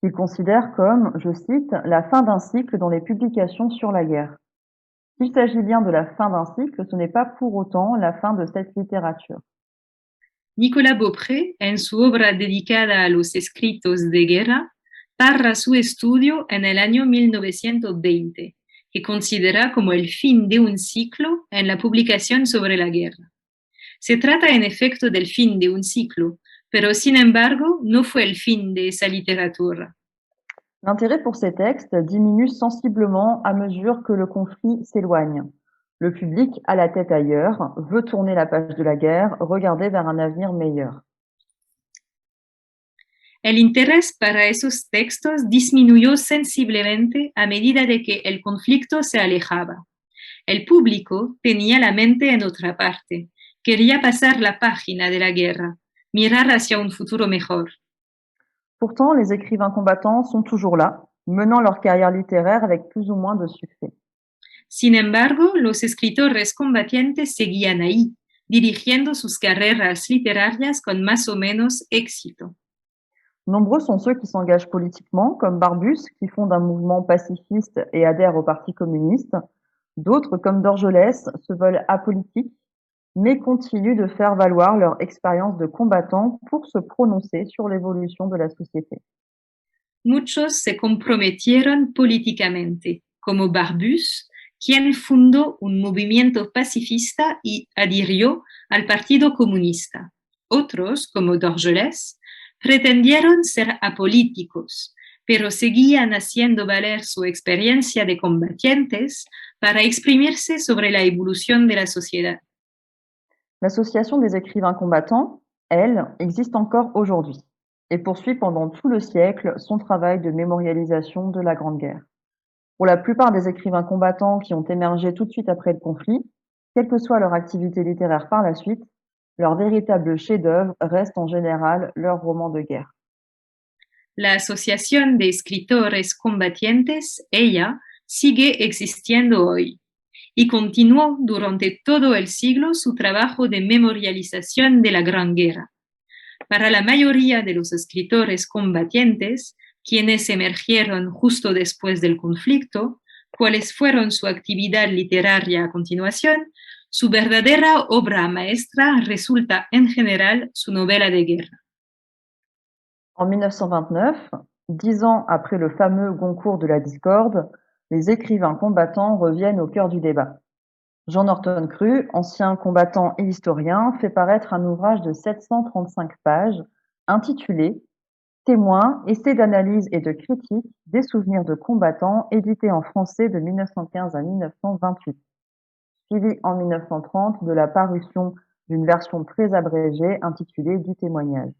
qu'il considère comme, je cite, la fin d'un cycle dans les publications sur la guerre. S'il s'agit bien de la fin d'un cycle, ce n'est pas pour autant la fin de cette littérature. Nicolas Beaupré, en su obra dedicada a los escritos de guerra, narra su estudio en el año 1920, que considera como el fin de un ciclo en la publicación sobre la guerra. Se trata en efecto del fin de un ciclo, pero sin embargo no fue el fin de esa literatura. L'intérêt pour ces textes diminue sensiblement à mesure que le conflit s'éloigne. Le public a la tête ailleurs, veut tourner la page de la guerre, regarder vers un avenir meilleur. El interés para esos textos disminuyó sensiblemente a medida de que el conflicto se alejaba. El público tenía la mente en otra parte, quería pasar la página de la guerra, mirar hacia un futuro mejor. Pourtant, les écrivains combattants sont toujours là, menant leur carrière littéraire avec plus ou moins de succès. Sin embargo, los escritores combatientes seguían ahí, dirigiendo sus carreras literarias con más o menos éxito. Nombreux sont ceux qui s'engagent politiquement, comme Barbus, qui fonde un mouvement pacifiste et adhère au Parti communiste. D'autres, comme Dorgelès, se veulent apolitiques, mais continuent de faire valoir leur expérience de combattant pour se prononcer sur l'évolution de la société. Muchos se comprometieron políticamente, como Barbus, quien fundó un movimiento pacifista y adhirió al Partido Comunista. Otros, como Dorgelès, pretendieron ser apolíticos, pero seguían haciendo valer su experiencia de combatientes para exprimirse sobre la evolución de la sociedad. L'Association des écrivains combattants, elle, existe encore aujourd'hui et poursuit pendant tout le siècle son travail de mémorialisation de la Grande Guerre. Pour la plupart des écrivains combattants qui ont émergé tout de suite après le conflit, quelle que soit leur activité littéraire par la suite, leur véritable chef-d'œuvre reste en général leur roman de guerre. La Asociación de Escritores Combatientes, ella, sigue existiendo hoy y continuó durante todo el siglo su trabajo de memorialización de la Gran Guerra. Para la mayoría de los escritores combatientes, quienes emergieron justo después del conflicto, cuáles fueron su actividad literaria a continuación, su verdadera obra maestra resulta en general su novela de guerra. En 1929, 10 ans après le fameux Goncourt de la discorde, les écrivains combattants reviennent au cœur du débat. Jean Norton Crue, ancien combattant et historien, fait paraître un ouvrage de 735 pages intitulé Témoins, essais d'analyse et de critique des souvenirs de combattants, édité en français de 1915 à 1928, suivi en 1930 de la parution d'une version très abrégée intitulée Du témoignage.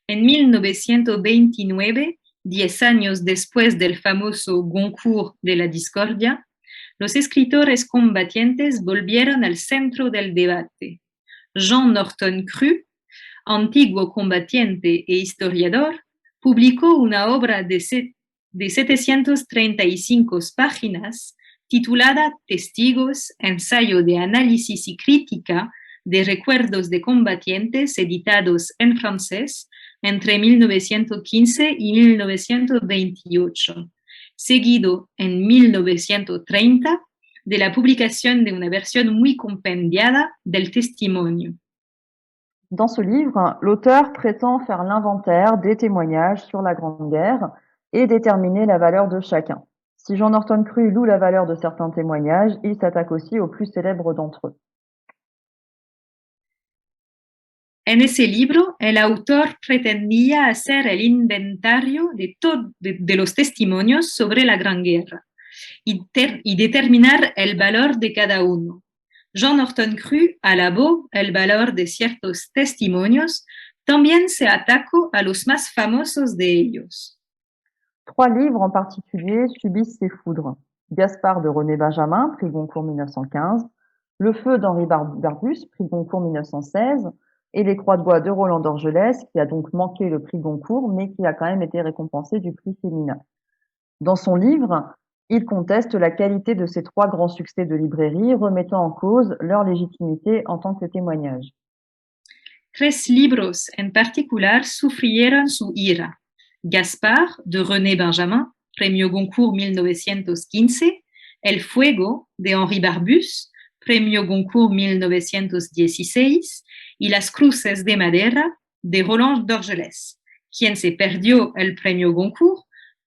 En 1929, 10 años después del famoso Goncourt de la discordia, los escritores combatientes volvieron al centro del debate. Jean Norton Crue, antiguo combatiente e historiador, publicó una obra de 735 páginas titulada Testigos, ensayo de análisis y crítica de recuerdos de combatientes editados en francés entre 1915 y 1928, seguido en 1930 de la publicación de una versión muy compendiada del testimonio. Dans ce livre, l'auteur prétend faire l'inventaire des témoignages sur la Grande Guerre et déterminer la valeur de chacun. Si Jean Norton Crue loue la valeur de certains témoignages, il s'attaque aussi aux plus célèbres d'entre eux. En ese libro, el autor pretendía hacer el inventario de los testimonios sobre la Gran Guerra y determinar el valor de cada uno. Jean Norton Crue alabó el valor de ciertos testimonios, también se atacó a los más famosos de ellos. 3 livres en particulier subissent ces foudres. Gaspard de René Benjamin, prix Goncourt 1915, Le Feu d'Henri Barbus, prix Goncourt 1916, et Les Croix de bois de Roland d'Orgelès, qui a donc manqué le prix Goncourt, mais qui a quand même été récompensé du prix Femina. Dans son livre, il conteste la qualité de ces 3 grands succès de librairie, remettant en cause leur légitimité en tant que témoignage. 3 libros en particular sufrieron su ira. Gaspard, de René Benjamin, Premio Goncourt 1915, El Fuego, de Henri Barbus, Premio Goncourt 1916, y Las Cruces de Madera, de Roland d'Orgelès, quien se perdió el Premio Goncourt,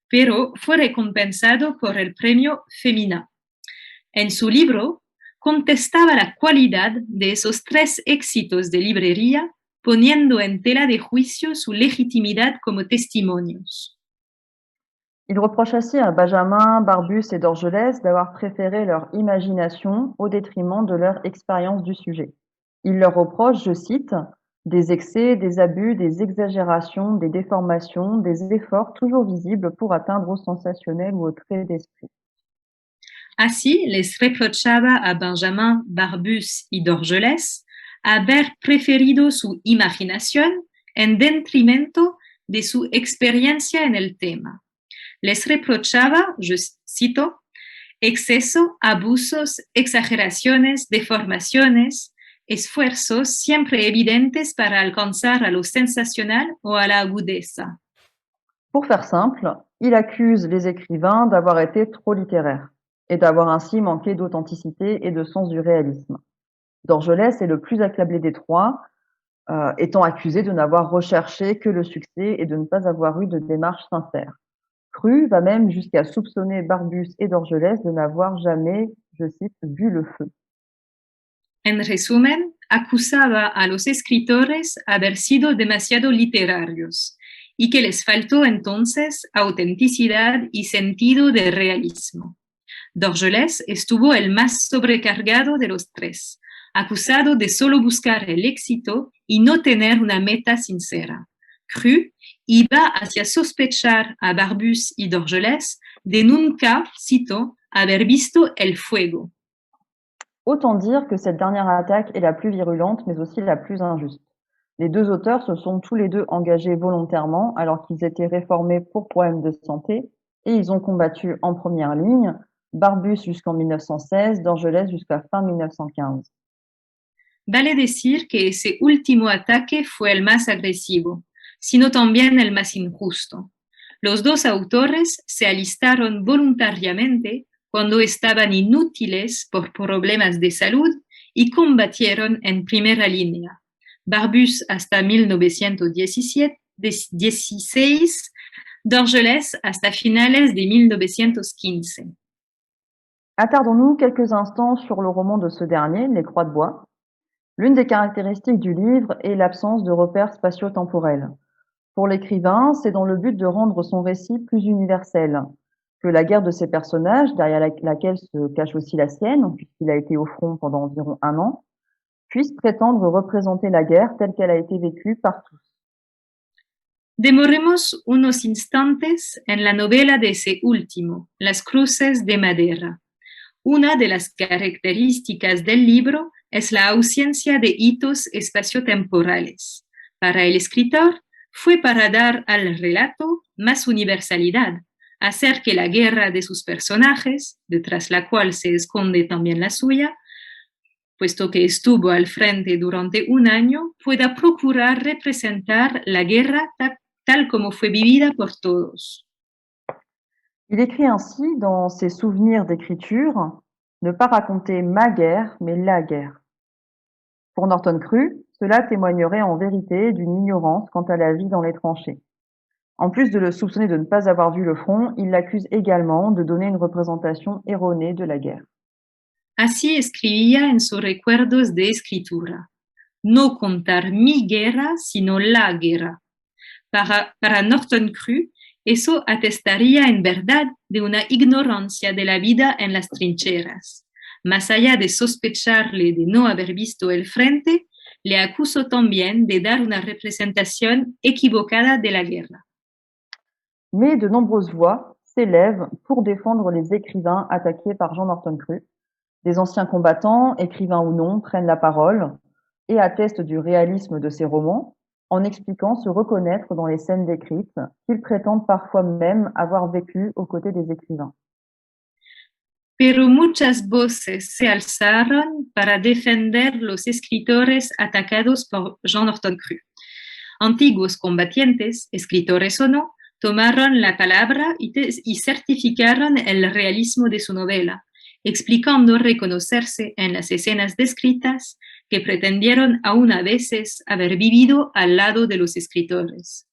pero fue recompensado por el Premio Femina. En su libro, contestaba la cualidad de esos 3 éxitos de librería, poniendo en tela de juicio su legitimidad como testimonios. Il reproche ainsi à Benjamin, Barbus et d'Orgelès d'avoir préféré leur imagination au détriment de leur expérience du sujet. Il leur reproche, je cite, des excès, des abus, des exagérations, des déformations, des efforts toujours visibles pour atteindre au sensationnel ou au trait d'esprit. Así les reprochaba a Benjamin, Barbus y d'Orgelès haber preferido su imaginación en detrimento de su experiencia en el tema. Les reprochaba, je cito, exceso, abusos, exageraciones, deformaciones, esfuerzos siempre evidentes para alcanzar a lo sensacional o a la agudeza. Pour faire simple, il accuse les écrivains d'avoir été trop littéraires et d'avoir ainsi manqué d'authenticité et de sens du réalisme. D'Orgelès est le plus accablé des 3, étant accusé de n'avoir recherché que le succès et de ne pas avoir eu de démarche sincère. Crue va même jusqu'à soupçonner Barbus et d'Orgelès de n'avoir jamais, je cite, vu le feu. En resumen, acusaba a los escritores haber sido demasiado literarios y que les faltó entonces autenticidad y sentido de realismo. D'Orgelès estuvo el más sobrecargado de los 3, acusado de solo buscar el éxito y no tener una meta sincera. Crue iba hacia sospechar a Barbus y d'Orgelès de nunca, cito, haber visto el fuego. Autant dire que cette dernière attaque est la plus virulente, mais aussi la plus injuste. Les 2 auteurs se sont tous les 2 engagés volontairement alors qu'ils étaient réformés pour problèmes de santé et ils ont combattu en première ligne, Barbus jusqu'en 1916, d'Orgelès jusqu'à fin 1915. Vale decir que ese último ataque fue el más agresivo, sino también el más injusto. Los 2 autores se alistaron voluntariamente cuando estaban inútiles por problemas de salud y combatieron en primera línea. Barbus hasta 1916, d'Orgelès hasta finales de 1915. Attardons-nous quelques instants sur le roman de ce dernier, Les Croix de bois. L'une des caractéristiques du livre est l'absence de repères spatio-temporels. Pour l'écrivain, c'est dans le but de rendre son récit plus universel, que la guerre de ses personnages, derrière laquelle se cache aussi la sienne, puisqu'il a été au front pendant environ 1 an, puisse prétendre représenter la guerre telle qu'elle a été vécue par tous. Demoremos unos instantes en la novela de ese último, Las Cruces de Madera. Una de las características del libro es la ausencia de hitos espaciotemporales. Para el escritor, fue para dar al relato más universalidad, hacer que la guerra de sus personajes, detrás la cual se esconde también la suya, puesto que estuvo al frente durante 1 año, pueda procurar representar la guerra tal como fue vivida por todos. Il écrit ainsi dans ses souvenirs d'écriture, ne pas raconter ma guerre, mais la guerre. Pour Norton Crue, cela témoignerait en vérité d'une ignorance quant à la vie dans les tranchées. En plus de le soupçonner de ne pas avoir vu le front, il l'accuse également de donner une représentation erronée de la guerre. Así escribía en sus recuerdos de escritura. no contar mi guerra, sino la guerra. Para Norton Cru, eso atestaría en verdad de una ignorancia de la vida en las trincheras. Más allá de sospecharle de no haber visto el frente, le acusó también de dar una representación equivocada de la guerra. Mais de nombreuses voix s'élèvent pour défendre les écrivains attaqués par Jean Norton Cru. Des anciens combattants, écrivains ou non, prennent la parole et attestent du réalisme de ces romans en expliquant se reconnaître dans les scènes décrites, qu'ils prétendent parfois même avoir vécu aux côtés des écrivains. Pero muchas voces se alzaron para defender los escritores atacados por Jean Norton Cru. Antiguos combatientes, escritores o no, tomaron la palabra y certificaron el realismo de su novela, explicando reconocerse en las escenas descritas que pretendieron aún a veces haber vivido al lado de los escritores.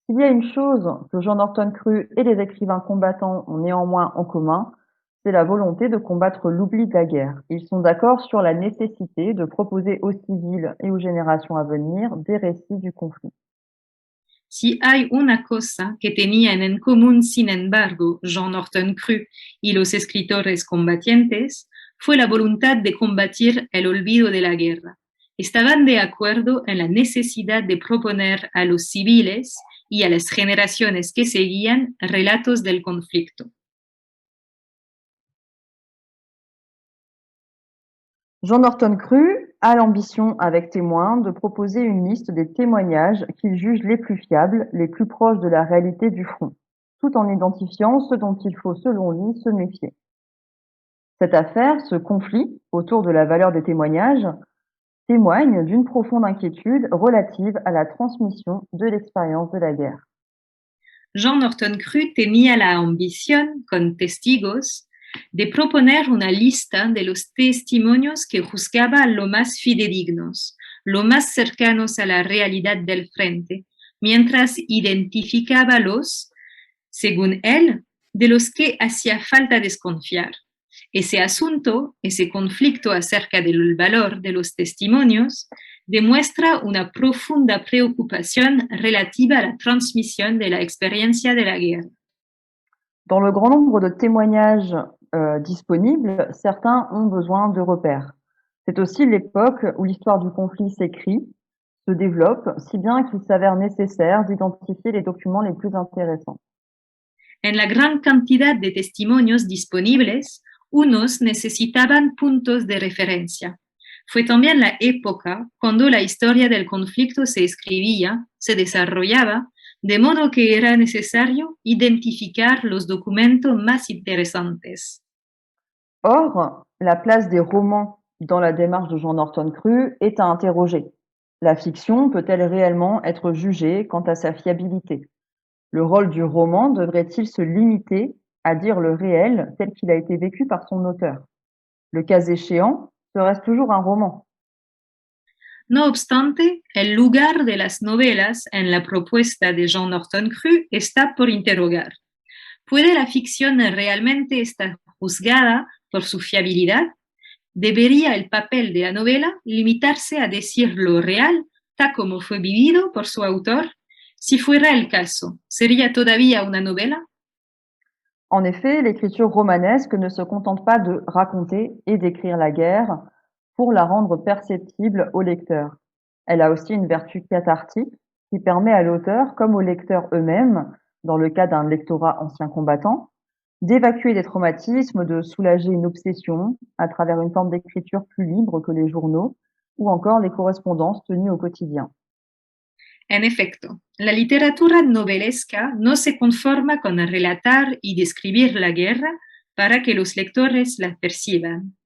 S'il y a une chose que Jean Norton Cru et les écrivains combattants ont néanmoins en commun, c'est la volonté de combattre l'oubli de la guerre. Ils sont d'accord sur la nécessité de proposer aux civils et aux générations à venir des récits du conflit. Si hay una cosa que tenían en común, sin embargo, Jean Norton Cru y los escritores combatientes, fue la voluntad de combatir el olvido de la guerra. Estaban de acuerdo en la necesidad de proponer a los civiles y a las generaciones que seguían relatos del conflicto. Jean Norton Cru a l'ambition, avec Témoins, de proposer une liste des témoignages qu'il juge les plus fiables, les plus proches de la réalité du front, tout en identifiant ce dont il faut, selon lui, se méfier. Cette affaire, ce conflit autour de la valeur des témoignages, témoigne d'une profonde inquiétude relative à la transmission de l'expérience de la guerre. Jean Norton Cru tenía la ambición, con testigos, de proponer una lista de los testimonios que juzgaba lo más fidedignos, lo más cercanos a la realidad del frente, mientras identificaba los, según él, de los que hacía falta desconfiar. Ese asunto, ese conflicto acerca del valor de los testimonios, demuestra una profunda preocupación relativa a la transmisión de la experiencia de la guerra. Dans le grand nombre de témoignages disponibles, certains ont besoin de repères. C'est aussi l'époque où l'histoire du conflit s'écrit, se développe, si bien qu'il s'avère nécessaire d'identifier les documents les plus intéressants. En la gran cantidad de testimonios disponibles, unos necesitaban puntos de referencia. Fue también la época cuando la historia del conflicto se escribía, se desarrollaba, de modo que era necesario identificar los documentos más interesantes. Or, la place des romans dans la démarche de Jean Norton Cru est à interroger. La fiction peut-elle réellement être jugée quant à sa fiabilité? Le rôle du roman devrait-il se limiter à dire le réel tel qu'il a été vécu par son auteur? Le cas échéant, serait-ce toujours un roman? No obstante, el lugar de las novelas en la propuesta de Jean Norton Cru está por interrogar. ¿Puede la ficción realmente estar juzgada por su fiabilidad? ¿Debería el papel de la novela limitarse a decir lo real, tal como fue vivido por su autor? Si fuera el caso, ¿sería todavía una novela? En effet, l'écriture romanesque ne se contente pas de raconter et d'écrire la guerre pour la rendre perceptible au lecteur. Elle a aussi une vertu cathartique qui permet à l'auteur, comme aux lecteurs eux-mêmes, dans le cas d'un lectorat ancien combattant, d'évacuer des traumatismes, de soulager une obsession à travers une forme d'écriture plus libre que les journaux ou encore les correspondances tenues au quotidien. En efecto, la literatura novelesca no se conforma con relatar y describir la guerra para que los lectores la perciban.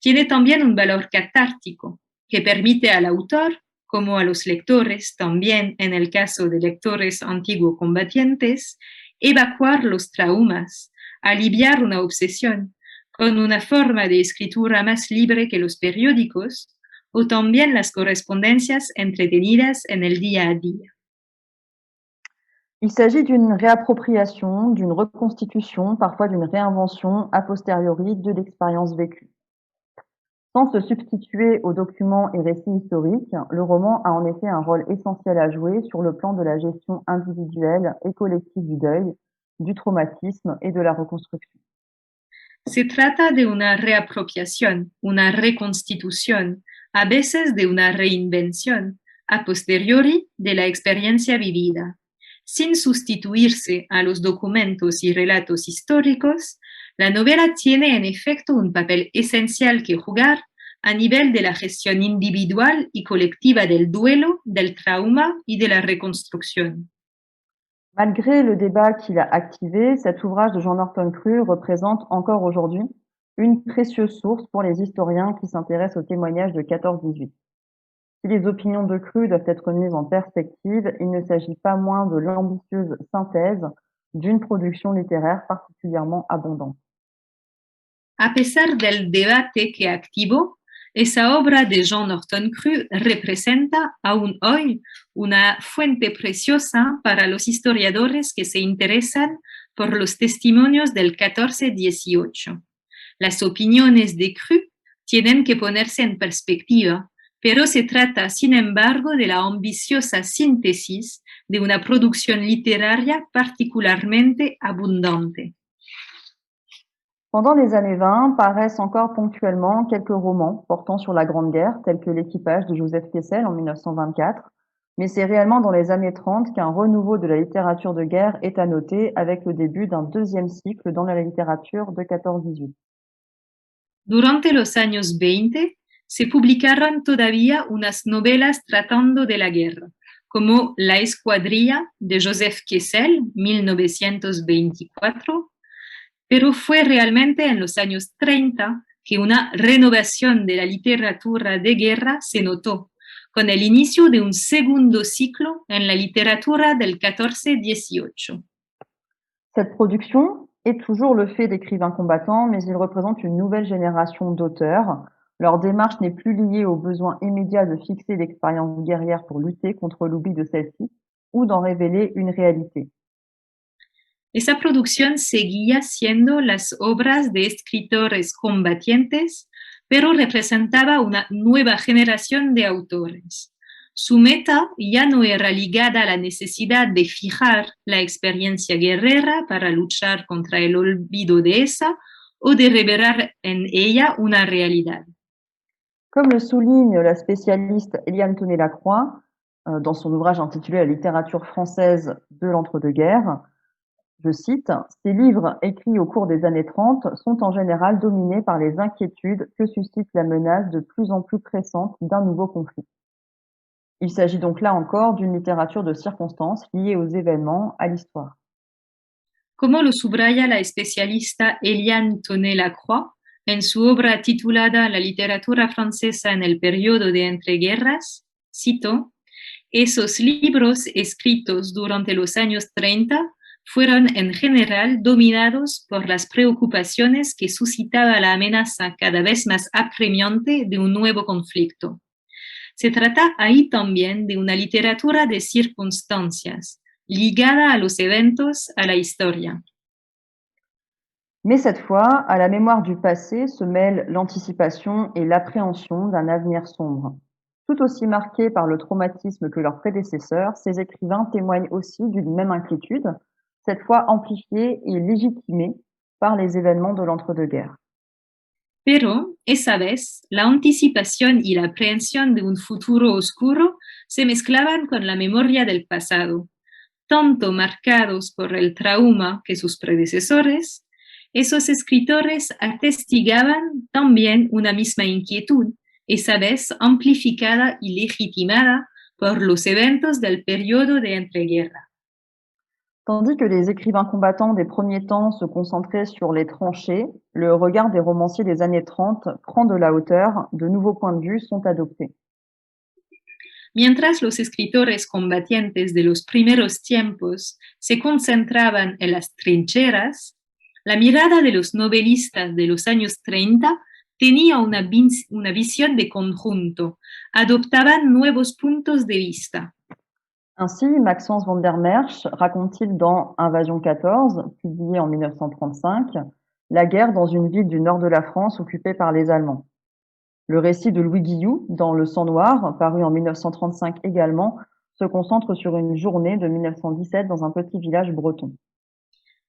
Tiene también un valor catártico que permite al autor, como a los lectores, también en el caso de lectores antiguos combatientes, evacuar los traumas, aliviar una obsesión, con una forma de escritura más libre que los periódicos, o también las correspondencias entretenidas en el día a día. Il s'agit d'une réappropriation, d'une reconstitution, parfois d'une réinvention a posteriori de l'expérience vécue. Sans se substituer aux documents et récits historiques, le roman a en effet un rôle essentiel à jouer sur le plan de la gestion individuelle et collective du deuil, du traumatisme et de la reconstruction. Se trata de una reapropiación, una reconstitución, a veces de una reinvención, a posteriori de la experiencia vivida. Sin sustituirse a los documentos y relatos históricos, la novela tiene en efecto un papel esencial que jugar a nivel de la gestión individual y colectiva del duelo, del trauma y de la reconstrucción. Malgré le débat qu'il a activé, cet ouvrage de Jean Norton Crue représente encore aujourd'hui une précieuse source pour les historiens qui s'intéressent aux témoignages de 14-18. Si les opinions de Crue doivent être mises en perspective, il ne s'agit pas moins de l'ambitieuse synthèse d'une production littéraire particulièrement abondante. A pesar del debate que activó, esa obra de Jean Norton Crue representa aún hoy una fuente preciosa para los historiadores que se interesan por los testimonios del 14-18. Las opiniones de Crue tienen que ponerse en perspectiva, pero se trata, sin embargo, de la ambiciosa síntesis de una producción literaria particularmente abundante. Pendant les années 20, paraissent encore ponctuellement quelques romans portant sur la Grande Guerre, tels que L'équipage de Joseph Kessel en 1924, mais c'est réellement dans les années 30 qu'un renouveau de la littérature de guerre est à noter avec le début d'un deuxième cycle dans la littérature de 14-18. Durante los años 20 se publicaron todavía unas novelas tratando de la guerra, como La Escuadrilla de Joseph Kessel, 1924, pero fue realmente en los años 30 que una renovación de la literatura de guerra se notó, con el inicio de un segundo ciclo en la literatura del 14-18. Cette production est toujours le fait d'écrivains combattants, mais ils représentent une nouvelle génération d'auteurs. Leur démarche n'est plus liée au besoin immédiat de fixer l'expérience guerrière pour lutter contre l'oubli de celle-ci ou d'en révéler une réalité. Esa producción seguía siendo las obras de escritores combatientes, pero representaba una nueva generación de autores. Su meta ya no era ligada a la necesidad de fijar la experiencia guerrera para luchar contra el olvido de esa o de revelar en ella una realidad. Comme le souligne la spécialiste Eliane Tonnet-Lacroix dans son ouvrage intitulé La littérature française de l'entre-deux-guerres, je cite, « Ces livres écrits au cours des années 30 sont en général dominés par les inquiétudes que suscite la menace de plus en plus pressante d'un nouveau conflit. » Il s'agit donc là encore d'une littérature de circonstances liée aux événements, à l'histoire. Como lo subraya la especialista Eliane Tonnet-Lacroix en su obra titulada La literatura francesa en el periodo de entreguerras, cito, esos libros escritos durante los años 30 fueron en general dominados por las preocupaciones que suscitaba la amenaza cada vez más apremiante de un nuevo conflicto. Se trata ahí también de una literatura de circunstancias, ligada a los eventos, a la historia. Mais cette fois, à la mémoire du passé se mêlent l'anticipation et l'appréhension d'un avenir sombre. Tout aussi marqués par le traumatisme que leurs prédécesseurs, ces écrivains témoignent aussi d'une même inquiétude, cette fois amplifiée et légitimée par les événements de l'entre-deux-guerres. Pero, esa vez, la anticipación y la aprehensión de un futuro oscuro se mezclaban con la memoria del pasado, tanto marcados por el trauma que sus predecesores. Esos escritores atestigaban también una misma inquietud, esa vez amplificada y legitimada por los eventos del periodo de entreguerras. Tandis que les écrivains combattants des premiers temps se concentraient sur les tranchées, le regard des romanciers des années 30 prend de la hauteur, de nouveaux points de vue sont adoptés. Mientras los escritores combatientes de los primeros tiempos se concentraban en las trincheras, la mirada de los novelistas de los años 30 tenía una visión de conjunto, adoptaban nuevos puntos de vista. Ainsi, Maxence van der Merch raconte-t-il dans Invasion 14, publié en 1935, la guerre dans une ville du nord de la France occupée par les Allemands. Le récit de Louis Guillou, dans Le Sang Noir, paru en 1935 également, se concentre sur une journée de 1917 dans un petit village breton.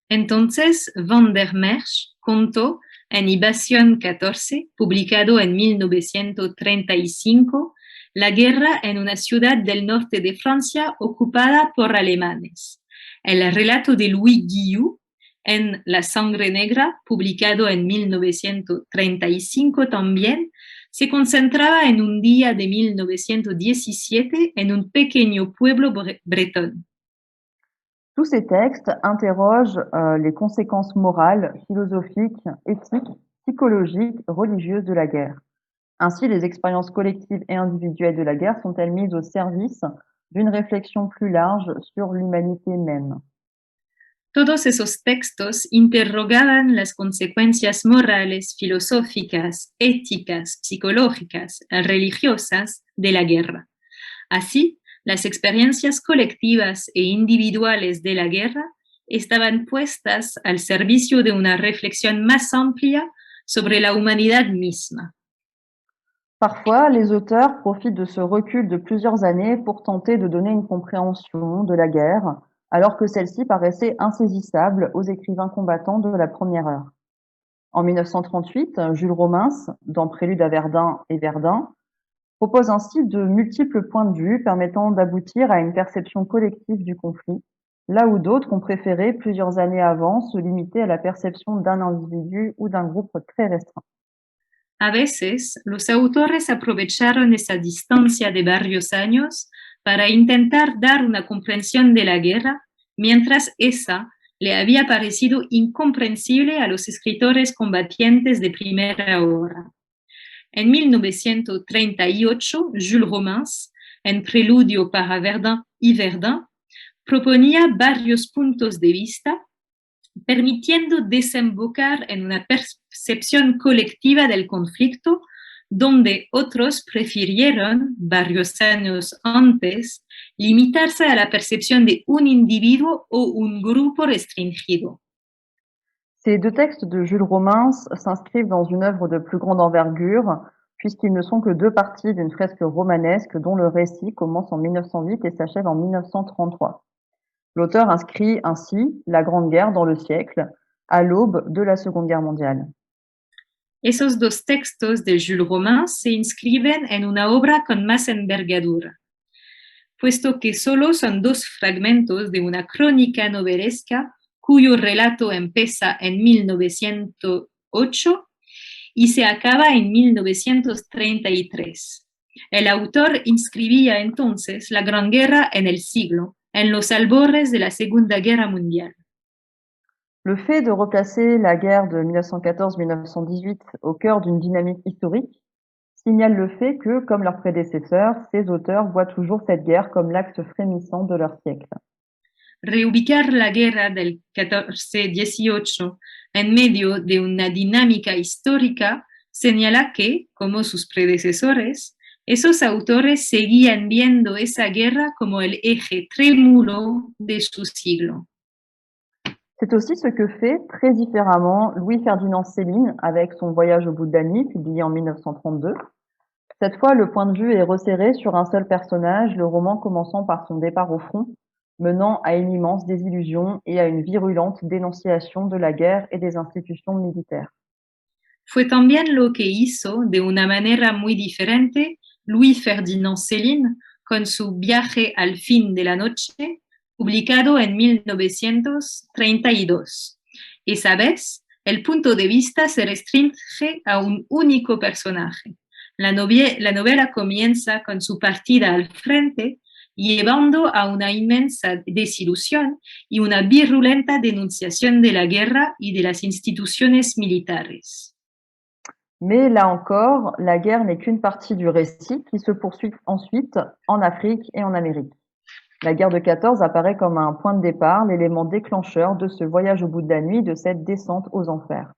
Entonces, Van der Merch contó en Invasión 14, publicado en 1935, la guerra en una ciudad del norte de Francia ocupada por alemanes. El relato de Louis Guillou en La Sangre Negra, publicado en 1935 también, se concentraba en un día de 1917 en un pequeño pueblo bretón. Tous ces textes interrogent les conséquences morales, philosophiques, éthiques, psychologiques, religieuses de la guerre. Ainsi, les expériences collectives et individuelles de la guerre sont-elles mises au service d'une réflexion plus large sur l'humanité même. Todos esos textos interrogaban las consecuencias morales, filosóficas, éticas, psicológicas, religiosas de la guerra. Así, las experiencias colectivas e individuales de la guerra estaban puestas al servicio de una reflexión más amplia sobre la humanidad misma. Parfois, les auteurs profitent de ce recul de plusieurs années pour tenter de donner une compréhension de la guerre, alors que celle-ci paraissait insaisissable aux écrivains combattants de la première heure. En 1938, Jules Romins, dans Prélude à Verdun et Verdun, propose ainsi de multiples points de vue permettant d'aboutir à une perception collective du conflit, là où d'autres ont préféré, plusieurs années avant, se limiter à la perception d'un individu ou d'un groupe très restreint. A veces, los autores aprovecharon esa distancia de varios años para intentar dar una comprensión de la guerra, mientras esa le había parecido incomprensible a los escritores combatientes de primera hora. En 1938, Jules Romins, en Preludio para Verdun y Verdun, proponía varios puntos de vista, permitiendo desembocar en una percepción colectiva del conflicto, donde otros prefirieron, varios años antes, limitarse a la percepción de un individuo o un grupo restringido. Ces deux textes de Jules Romins s'inscrivent dans une œuvre de plus grande envergure, puisqu'ils ne sont que deux parties d'une fresque romanesque dont le récit commence en 1908 et s'achève en 1933. L'auteur inscrit ainsi la Grande Guerre dans le siècle, à l'aube de la Seconde Guerre mondiale. Esos dos textos de Jules Romins se inscriben en una obra con más envergadura, puesto que solo son dos fragmentos de una crónica novelesca cuyo relato empieza en 1908 y se acaba en 1933. El autor inscribía entonces la Gran Guerra en el siglo, en los albores de la Segunda Guerra Mundial. Le fait de replacer la guerre de 1914-1918 au cœur d'une dynamique historique signale le fait que, comme leurs prédécesseurs, ces auteurs voient toujours cette guerre comme l'axe frémissant de leur siècle. Reubicar la guerra del 14-18 en medio de una dinámica histórica señala que, como sus predecesores, esos autores seguían viendo esa guerra como el eje trémulo de su siglo. C'est aussi ce que fait, très différemment, Louis-Ferdinand Céline avec son Voyage au bout de la nuit, publié en 1932. Cette fois, le point de vue est resserré sur un seul personnage, le roman commençant par son départ au front, menant à une immense désillusion et à une virulente dénonciation de la guerre et des institutions militaires. Fue también lo que hizo de una manera muy diferente Louis-Ferdinand Céline con su Viaje al fin de la noche, publicado en 1932. Esa vez, el punto de vista se restringe a un único personaje. La novela comienza con su partida al frente, llevando a una inmensa desilusión y una virulenta denunciación de la guerra y de las instituciones militares. Mais là encore, la guerre n'est qu'une partie du récit qui se poursuit ensuite en Afrique et en Amérique. La guerre de 14 apparaît comme un point de départ, l'élément déclencheur de ce voyage au bout de la nuit, de cette descente aux enfers.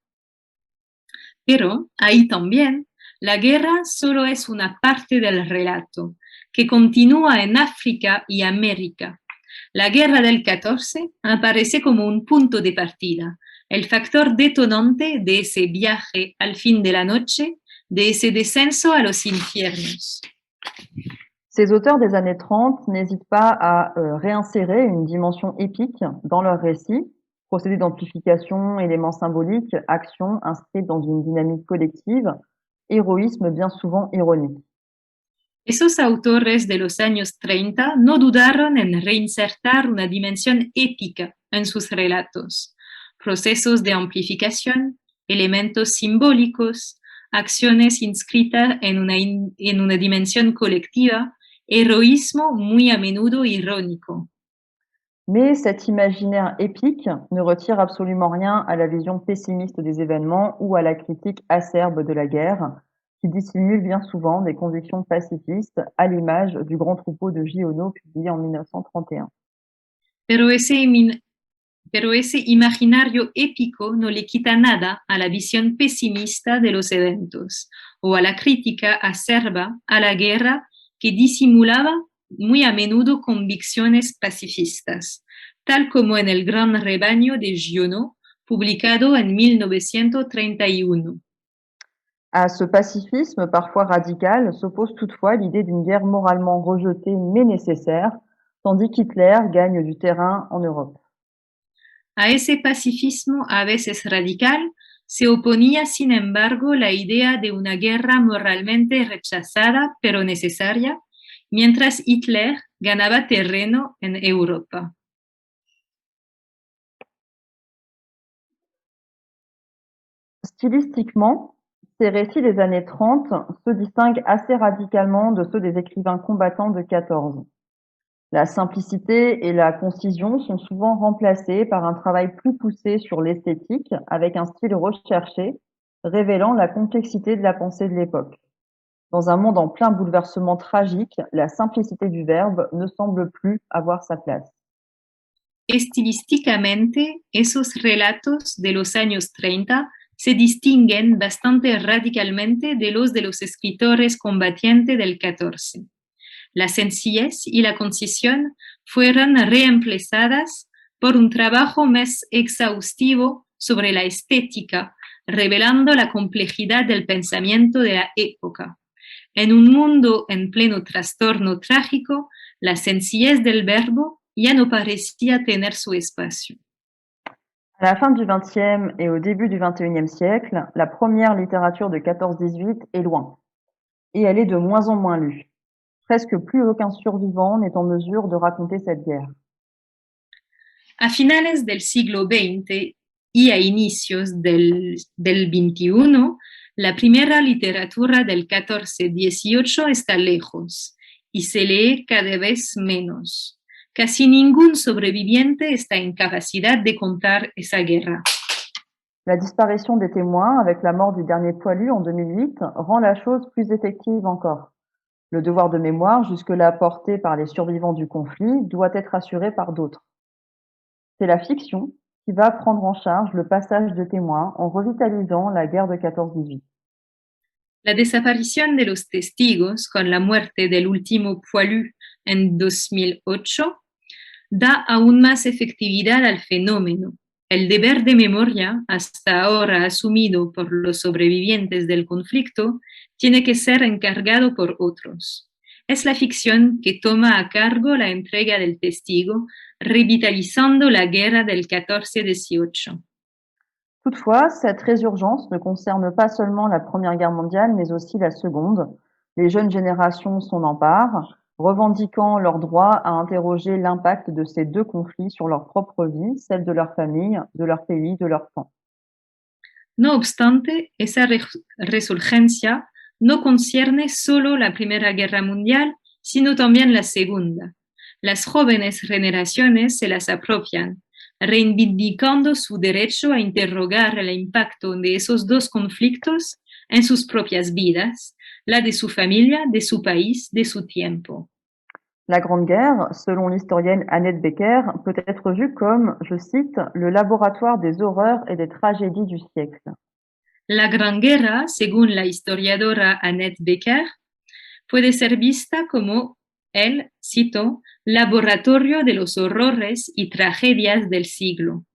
Pero ahí también, la guerra solo es una parte del relato, que continúa en África y América. La guerra del 14 aparece como un punto de partida, el factor detonante de ese viaje al fin de la noche de ese descenso a los infiernos. Ces auteurs des années 30 n'hésitent pas à réinsérer une dimension épique dans leurs récits, procédés d'amplification, éléments symboliques, actions inscrites dans une dynamique collective, héroïsme bien souvent ironique. Esos autores de los años 30 no dudaron en reinsertar una dimensión épica en sus relatos, procesos de amplificación, elementos simbólicos, acciones inscritas en una dimensión colectiva, heroísmo muy a menudo irónico. Mais cet imaginaire épique ne retire absolument rien à la vision pessimiste des événements ou à la critique acerbe de la guerre, qui dissimule bien souvent des convictions pacifistes, à l'image du Grand troupeau de Giono publié en 1931. Pero ese imaginario épico no le quita nada a la visión pesimista de los eventos o a la crítica acerba a la guerra que disimulaba muy a menudo convicciones pacifistas, tal como en El Gran Rebaño de Giono, publicado en 1931. À ce pacifisme parfois radical s'oppose toutefois l'idée d'une guerre moralement rejetée mais nécessaire, tandis qu'Hitler gagne du terrain en Europe. A ese pacifismo a veces radical se oponía, sin embargo, la idea de una guerra moralmente rechazada pero necesaria, mientras Hitler ganaba terreno en Europa. Stylistiquement, ces récits des années 30 se distinguent assez radicalement de ceux des écrivains combattants de 14. La simplicité et la concision sont souvent remplacées par un travail plus poussé sur l'esthétique, avec un style recherché, révélant la complexité de la pensée de l'époque. Dans un monde en plein bouleversement tragique, la simplicité du verbe ne semble plus avoir sa place. Estilísticamente, esos relatos de los años 30 se distinguen bastante radicalmente de los escritores combatientes del 14. La sencillez y la concisión fueron reemplazadas por un trabajo más exhaustivo sobre la estética, revelando la complejidad del pensamiento de la época. En un mundo en pleno trastorno trágico, la sencillez del verbo ya no parecía tener su espacio. À la fin du XXe et au début du XXIe siècle, la première littérature de 14-18 est loin, et elle est de moins en moins lue. Presque plus aucun survivant n'est en mesure de raconter cette guerre. A finales del siglo XX y a inicios del XXI, la primera literatura del 14-18 está lejos y se lee cada vez menos. Casi ningún sobreviviente está en capacidad de contar esa guerra. La disparition des témoins avec la mort du dernier poilu en 2008 rend la chose plus effective encore. Le devoir de mémoire, jusque-là porté par les survivants du conflit, doit être assuré par d'autres. C'est la fiction qui va prendre en charge le passage de témoins en revitalisant la guerre de 14-18. La desaparición de los testigos con la muerte del último poilu en 2008 da aún más efectividad al fenómeno. El deber de memoria, hasta ahora asumido por los sobrevivientes del conflicto, tiene que ser encargado por otros. Es la ficción que toma a cargo la entrega del testigo, revitalizando la guerra del 14-18. Toutefois, cette résurgence ne concerne pas seulement la Première Guerre mondiale, mais aussi la Seconde. Les jeunes générations s'en emparent, revendiquant leur droit à interroger l'impact de ces deux conflits sur leur propre vie, celle de leur famille, de leur pays, de leur temps. No obstante, esa resurgencia no concierne solo la Primera Guerra Mundial, sino también la Segunda. Las jóvenes generaciones se las apropian, reivindicando su derecho a interrogar el impacto de esos dos conflictos en sus propias vidas, la de su familia, de su país, de su tiempo. La Grande Guerre, selon l'historienne Annette Becker, peut être vue comme, je cite, le laboratoire des horreurs et des tragédies du siècle. La Gran Guerra, según la historiadora Annette Becker, puede ser vista como el, cito, laboratorio de los horrores y tragedias del siglo.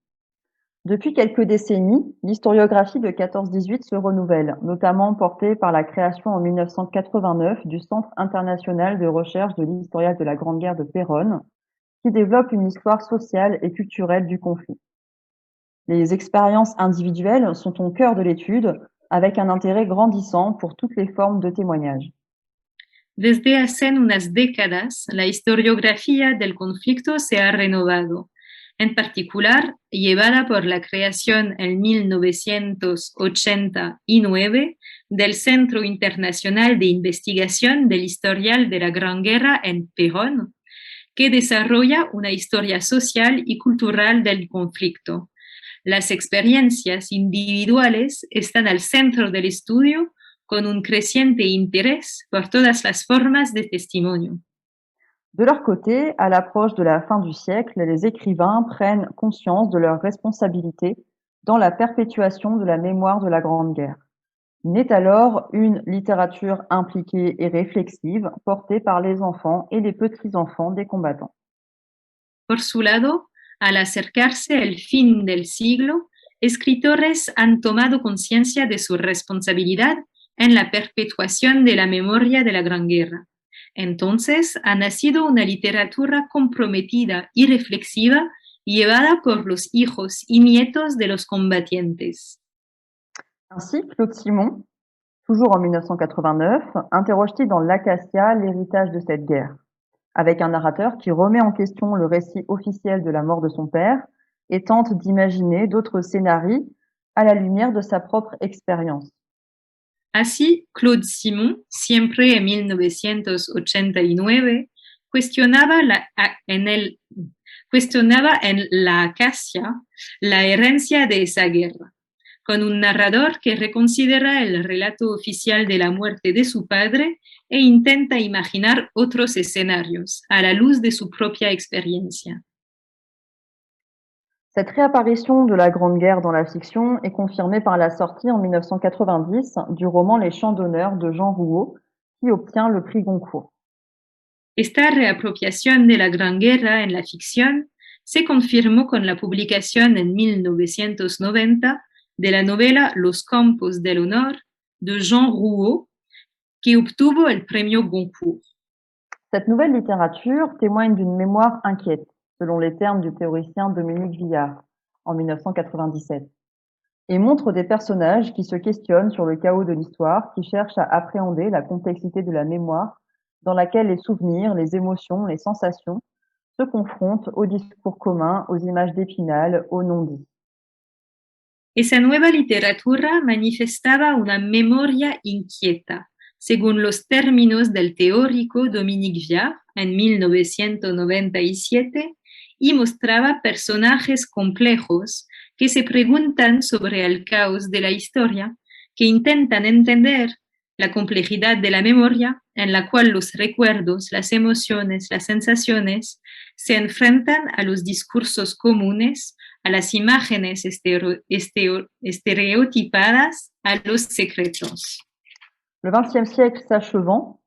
Depuis quelques décennies, l'historiographie de 14-18 se renouvelle, notamment portée par la création en 1989 du Centre international de recherche de l'historial de la Grande Guerre de Péronne, qui développe une histoire sociale et culturelle du conflit. Les expériences individuelles sont au cœur de l'étude, avec un intérêt grandissant pour toutes les formes de témoignage. Desde hace unas décadas, la historiografía del conflicto se ha renovado, en particular llevada por la creación en 1989 del Centro Internacional de Investigación del Historial de la Gran Guerra en Perón, que desarrolla una historia social y cultural del conflicto. Las experiencias individuales están al centro del estudio, con un creciente interés por todas las formas de testimonio. De leur côté, à l'approche de la fin du siècle, les écrivains prennent conscience de leur responsabilité dans la perpétuation de la mémoire de la Grande Guerre. Naît alors une littérature impliquée et réflexive, portée par les enfants et les petits-enfants des combattants. Por su lado, al acercarse el fin del siglo, escritores han tomado conciencia de su responsabilidad en la perpetuación de la memoria de la Gran Guerra. Entonces ha nacido una literatura comprometida y reflexiva llevada por los hijos y nietos de los combatientes. Ainsi, Claude Simon, toujours en 1989, interroge-t-il dans l'Acacia l'héritage de cette guerre, avec un narrateur qui remet en question le récit officiel de la mort de son père et tente d'imaginer d'autres scénarios à la lumière de sa propre expérience. Así, Claude Simon, siempre en 1989, cuestionaba en La Acacia la herencia de esa guerra, con un narrador que reconsidera el relato oficial de la muerte de su padre e intenta imaginar otros escenarios a la luz de su propia experiencia. Cette réapparition de la Grande Guerre dans la fiction est confirmée par la sortie en 1990 du roman Les Champs d'honneur de Jean Rouault, qui obtient le prix Goncourt. Esta reapropiación de la Gran Guerra en la ficción se confirmó con la publicación en 1990 de la novela Los Campos del Honor de Jean Rouault, qui obtuvo el premio Goncourt. Cette nouvelle littérature témoigne d'une mémoire inquiète, selon les termes du théoricien Dominique Villard, en 1997, et montre des personnages qui se questionnent sur le chaos de l'histoire, qui cherchent à appréhender la complexité de la mémoire, dans laquelle les souvenirs, les émotions, les sensations se confrontent aux discours communs, aux images d'Épinal, aux non-dits. Esa nueva literatura manifestaba una memoria inquieta, según los términos del teórico Dominique Viard en 1997, y mostraba personajes complejos que se preguntan sobre el caos de la historia, que intentan entender la complejidad de la memoria en la cual los recuerdos, las emociones, las sensaciones se enfrentan a los discursos comunes, a las imágenes estereotipadas, a los secretos. Le XXe siècle s'achevant,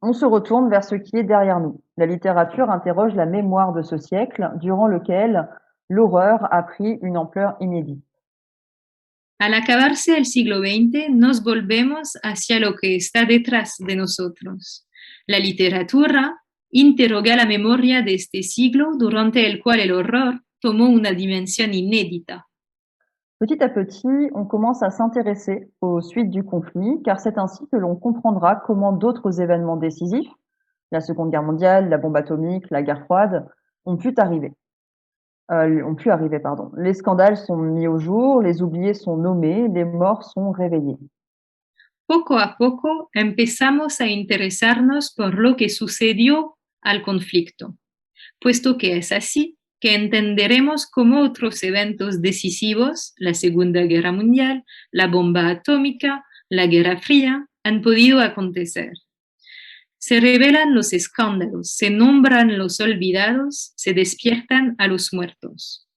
on se retourne vers ce qui est derrière nous. La littérature interroge la mémoire de ce siècle, durant lequel l'horreur a pris une ampleur inédite. Al acabarse el siglo XX, nos volvemos hacia lo que está detrás de nosotros. La literatura interroga la memoria de este siglo durante el cual el horror tomó una dimensión inédita. Petit à petit, on commence à s'intéresser aux suites du conflit, car c'est ainsi que l'on comprendra comment d'autres événements décisifs, la Seconde Guerre mondiale, la bombe atomique, la guerre froide, ont pu arriver. Les scandales sont mis au jour, les oubliés sont nommés, les morts sont réveillés. Poco a poco empezamos a interesarnos por lo que sucedió al conflicto, puesto que es así que entenderemos cómo otros eventos decisivos, la Segunda Guerra Mundial, la bomba atómica, la Guerra Fría, han podido acontecer. Se revelan los escándalos, se nombran los olvidados, se despiertan a los muertos.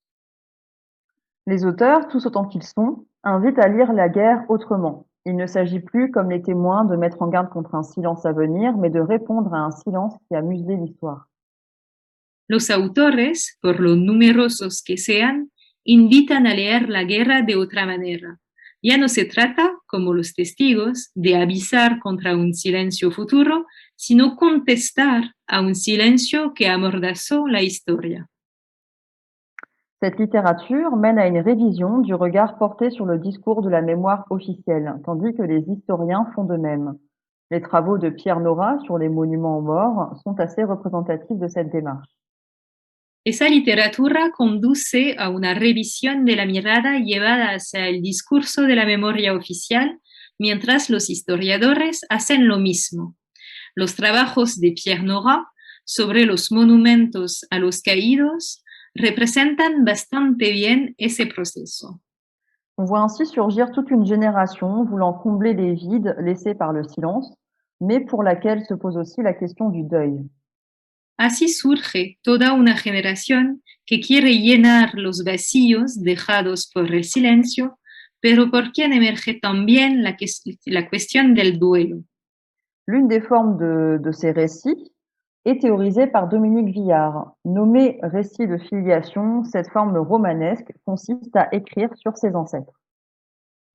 Les auteurs, tous autant qu'ils sont, invitent à lire la guerre autrement. Il ne s'agit plus, comme les témoins, de mettre en garde contre un silence à venir, mais de répondre à un silence qui a muselé l'histoire. Los autores, por lo numerosos que sean, invitan a leer la guerra de otra manera. Ya no se trata, como los testigos, de avisar contra un silencio futuro, sino contestar a un silencio que amordazó la historia. Cette littérature mène à une révision du regard porté sur le discours de la mémoire officielle, tandis que les historiens font de même. Les travaux de Pierre Nora sur les monuments aux morts sont assez représentatifs de cette démarche. Esa literatura conduce a una revisión de la mirada llevada hacia el discurso de la memoria oficial, mientras los historiadores hacen lo mismo. Los trabajos de Pierre Nora sobre los monumentos a los caídos representan bastante bien ese proceso. On voit ainsi surgir toute une génération voulant combler les vides laissés par le silence, mais pour laquelle se pose aussi la question du deuil. Así surge toda una generación que quiere llenar los vacíos dejados por el silencio, pero por quien emerge también la cuestión del duelo. L'une des formes de ces récits est théorisée par Dominique Villard. Nommée récit de filiation, cette forme romanesque consiste à écrire sur ses ancêtres.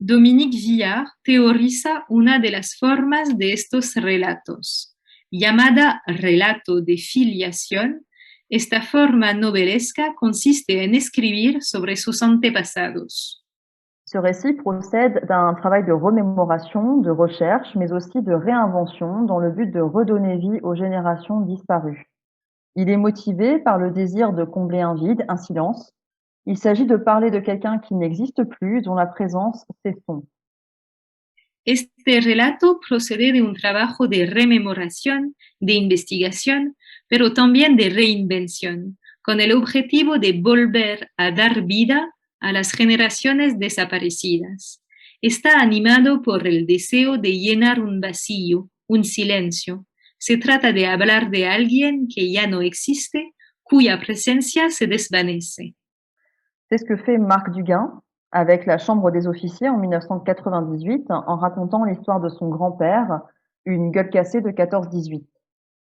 Dominique Villard teoriza una de las formas de estos relatos. Llamada relato de filiación, esta forma novelesca consiste en escribir sobre sus antepasados. Ce récit procède d'un travail de remémoration, de recherche, mais aussi de réinvention dans le but de redonner vie aux générations disparues. Il est motivé par le désir de combler un vide, un silence. Il s'agit de parler de quelqu'un qui n'existe plus, dont la présence s'estompe. Este relato procede de un trabajo de rememoración, de investigación, pero también de reinvención, con el objetivo de volver a dar vida a las generaciones desaparecidas. Está animado por el deseo de llenar un vacío, un silencio. Se trata de hablar de alguien que ya no existe, cuya presencia se desvanece. C'est ce que fait Marc Duguin avec la Chambre des officiers en 1998 en racontant l'histoire de son grand-père, une gueule cassée de 14-18.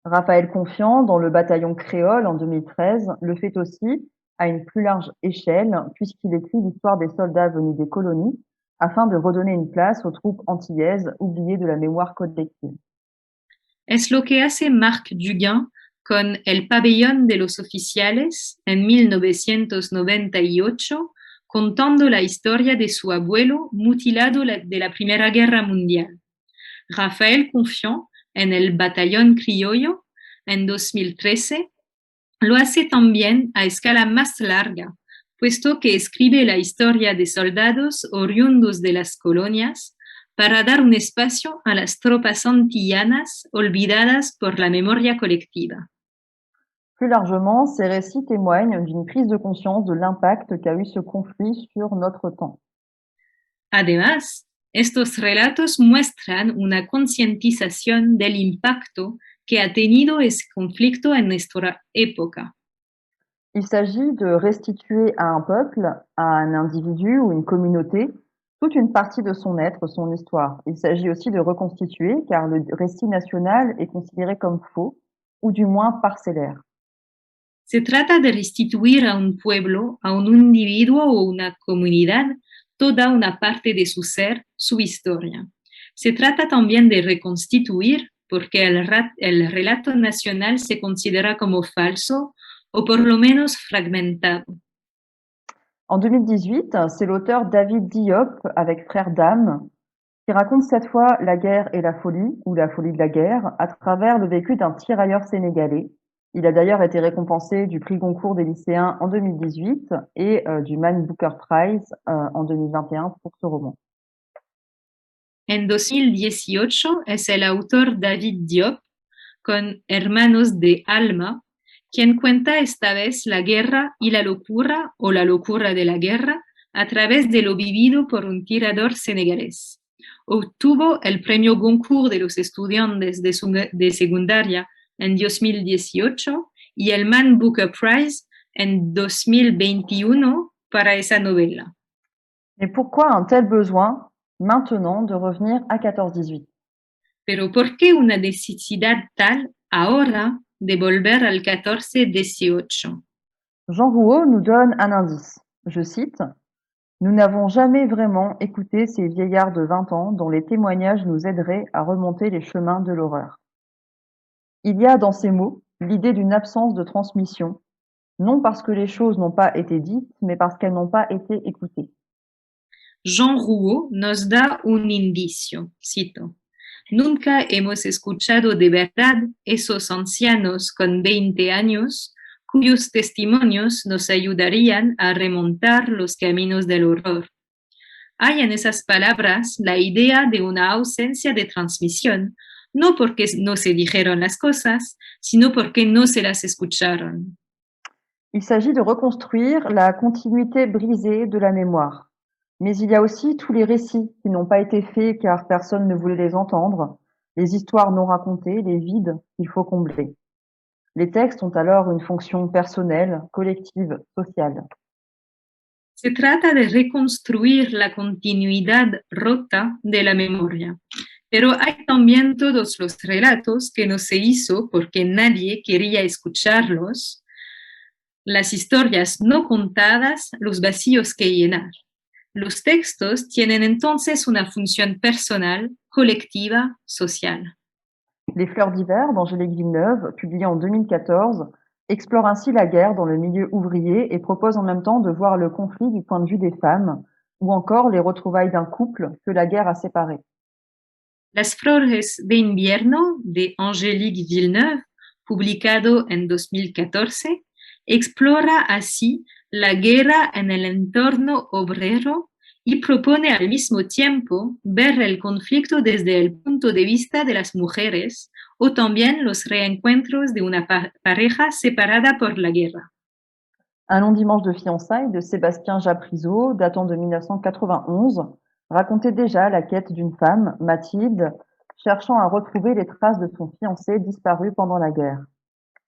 Raphaël Confiant, dans le bataillon créole en 2013, le fait aussi à une plus large échelle puisqu'il écrit l'histoire des soldats venus des colonies afin de redonner une place aux troupes antillaises oubliées de la mémoire collective. Es lo que hace Marc Duguin con El pabellón de los oficiales en 1998, contando la historia de su abuelo mutilado de la Primera Guerra Mundial. Raphaël Confiant, en El batallón criollo, en 2013, lo hace también a escala más larga, puesto que escribe la historia de soldados oriundos de las colonias para dar un espacio a las tropas antillanas olvidadas por la memoria colectiva. Plus largement, ces récits témoignent d'une prise de conscience de l'impact qu'a eu ce conflit sur notre temps. Además, estos relatos muestran una concientización del impacto que ha tenido ese conflicto en nuestra época. Il s'agit de restituer à un peuple, à un individu ou une communauté, toute une partie de son être, son histoire. Il s'agit aussi de reconstituer, car le récit national est considéré comme faux, ou du moins parcellaire. Se trata de restituir a un pueblo, a un individuo o una comunidad toda una parte de su ser, su historia. Se trata también de reconstituir porque el relato nacional se considera como falso o por lo menos fragmentado. En 2018, c'est l'auteur David Diop, avec Frère Dame, qui raconte cette fois la guerre et la folie, ou la folie de la guerre, à travers le vécu d'un tirailleur sénégalais. Il a d'ailleurs été récompensé du prix Goncourt des lycéens en 2018 et du Man Booker Prize en 2021 pour ce roman. En 2018 es el autor David Diop, con Hermanos de Alma, quien cuenta esta vez la guerra y la locura o la locura de la guerra a través de lo vivido por un tirador senegalés. Obtuvo el premio Goncourt de los estudiantes de secundaria en 2018 y el Man Booker Prize en 2021 para esa novela. Mais pourquoi un tel besoin maintenant de revenir à 14-18? Pero ¿por qué una necesidad tal ahora de volver al 14-18? Jean Rouault nous donne un indice. Je cite, nous n'avons jamais vraiment écouté ces vieillards de 20 ans dont les témoignages nous aideraient à remonter les chemins de l'horreur. Il y a dans ces mots l'idée d'une absence de transmission, non parce que les choses n'ont pas été dites, mais parce qu'elles n'ont pas été écoutées. Jean Rouault nos da un indicio, cito. Nunca hemos escuchado de verdad esos ancianos con 20 años cuyos testimonios nos ayudarían a remontar los caminos del horror. Hay en esas palabras la idea de una ausencia de transmisión, no porque no se dijeron las cosas, sino porque no se las escucharon. Il s'agit de reconstruire la continuité brisée de la mémoire. Mais il y a aussi tous les récits qui n'ont pas été faits car personne ne voulait les entendre, les histoires non racontées, les vides qu'il faut combler. Les textes ont alors une fonction personnelle, collective, sociale. Se trata de reconstruir la continuidad rota de la memoria. Pero hay también todos los relatos que no se hizo porque nadie quería escucharlos, las historias no contadas, los vacíos que llenar. Los textos tienen entonces una función personal, colectiva, social. Les Fleurs d'hiver d'Angélique Villeneuve, publié en 2014, explore ainsi la guerre dans le milieu ouvrier et propose en même temps de voir le conflit du point de vue des femmes, ou encore les retrouvailles d'un couple que la guerre a séparé. Las Flores de invierno de Angélique Villeneuve, publicado en 2014, explora así la guerra en el entorno obrero y propone al mismo tiempo ver el conflicto desde el punto de vista de las mujeres o también los reencuentros de una pareja separada por la guerra. Un long dimanche de fiançailles de Sébastien Japrisot, datant de 1991, racontait déjà la quête d'une femme, Mathilde, cherchant à retrouver les traces de son fiancé disparu pendant la guerre.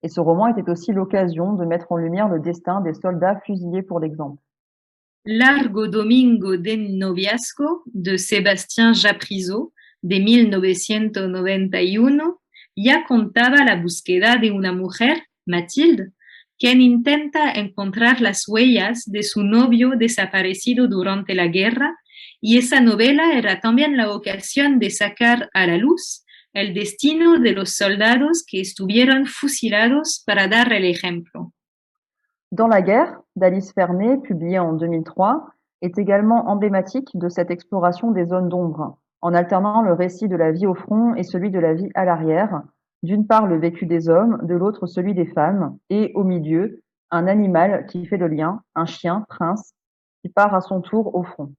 Et ce roman était aussi l'occasion de mettre en lumière le destin des soldats fusillés pour l'exemple. Largo Domingo de Noviazgo de Sébastien Japrisot de 1991 ya contaba la búsqueda de una mujer, Mathilde, quien intenta encontrar las huellas de su novio desaparecido durante la guerra, y esa novela era también la ocasión de sacar a la luz el destino de los soldados que estuvieron fusilados para dar el ejemplo. Dans la guerre, d'Alice Fernet, publié en 2003, est également emblématique de cette exploration des zones d'ombre, en alternant le récit de la vie au front et celui de la vie à l'arrière, d'une part le vécu des hommes, de l'autre celui des femmes, et au milieu, un animal qui fait le lien, un chien, Prince, qui part à son tour au front.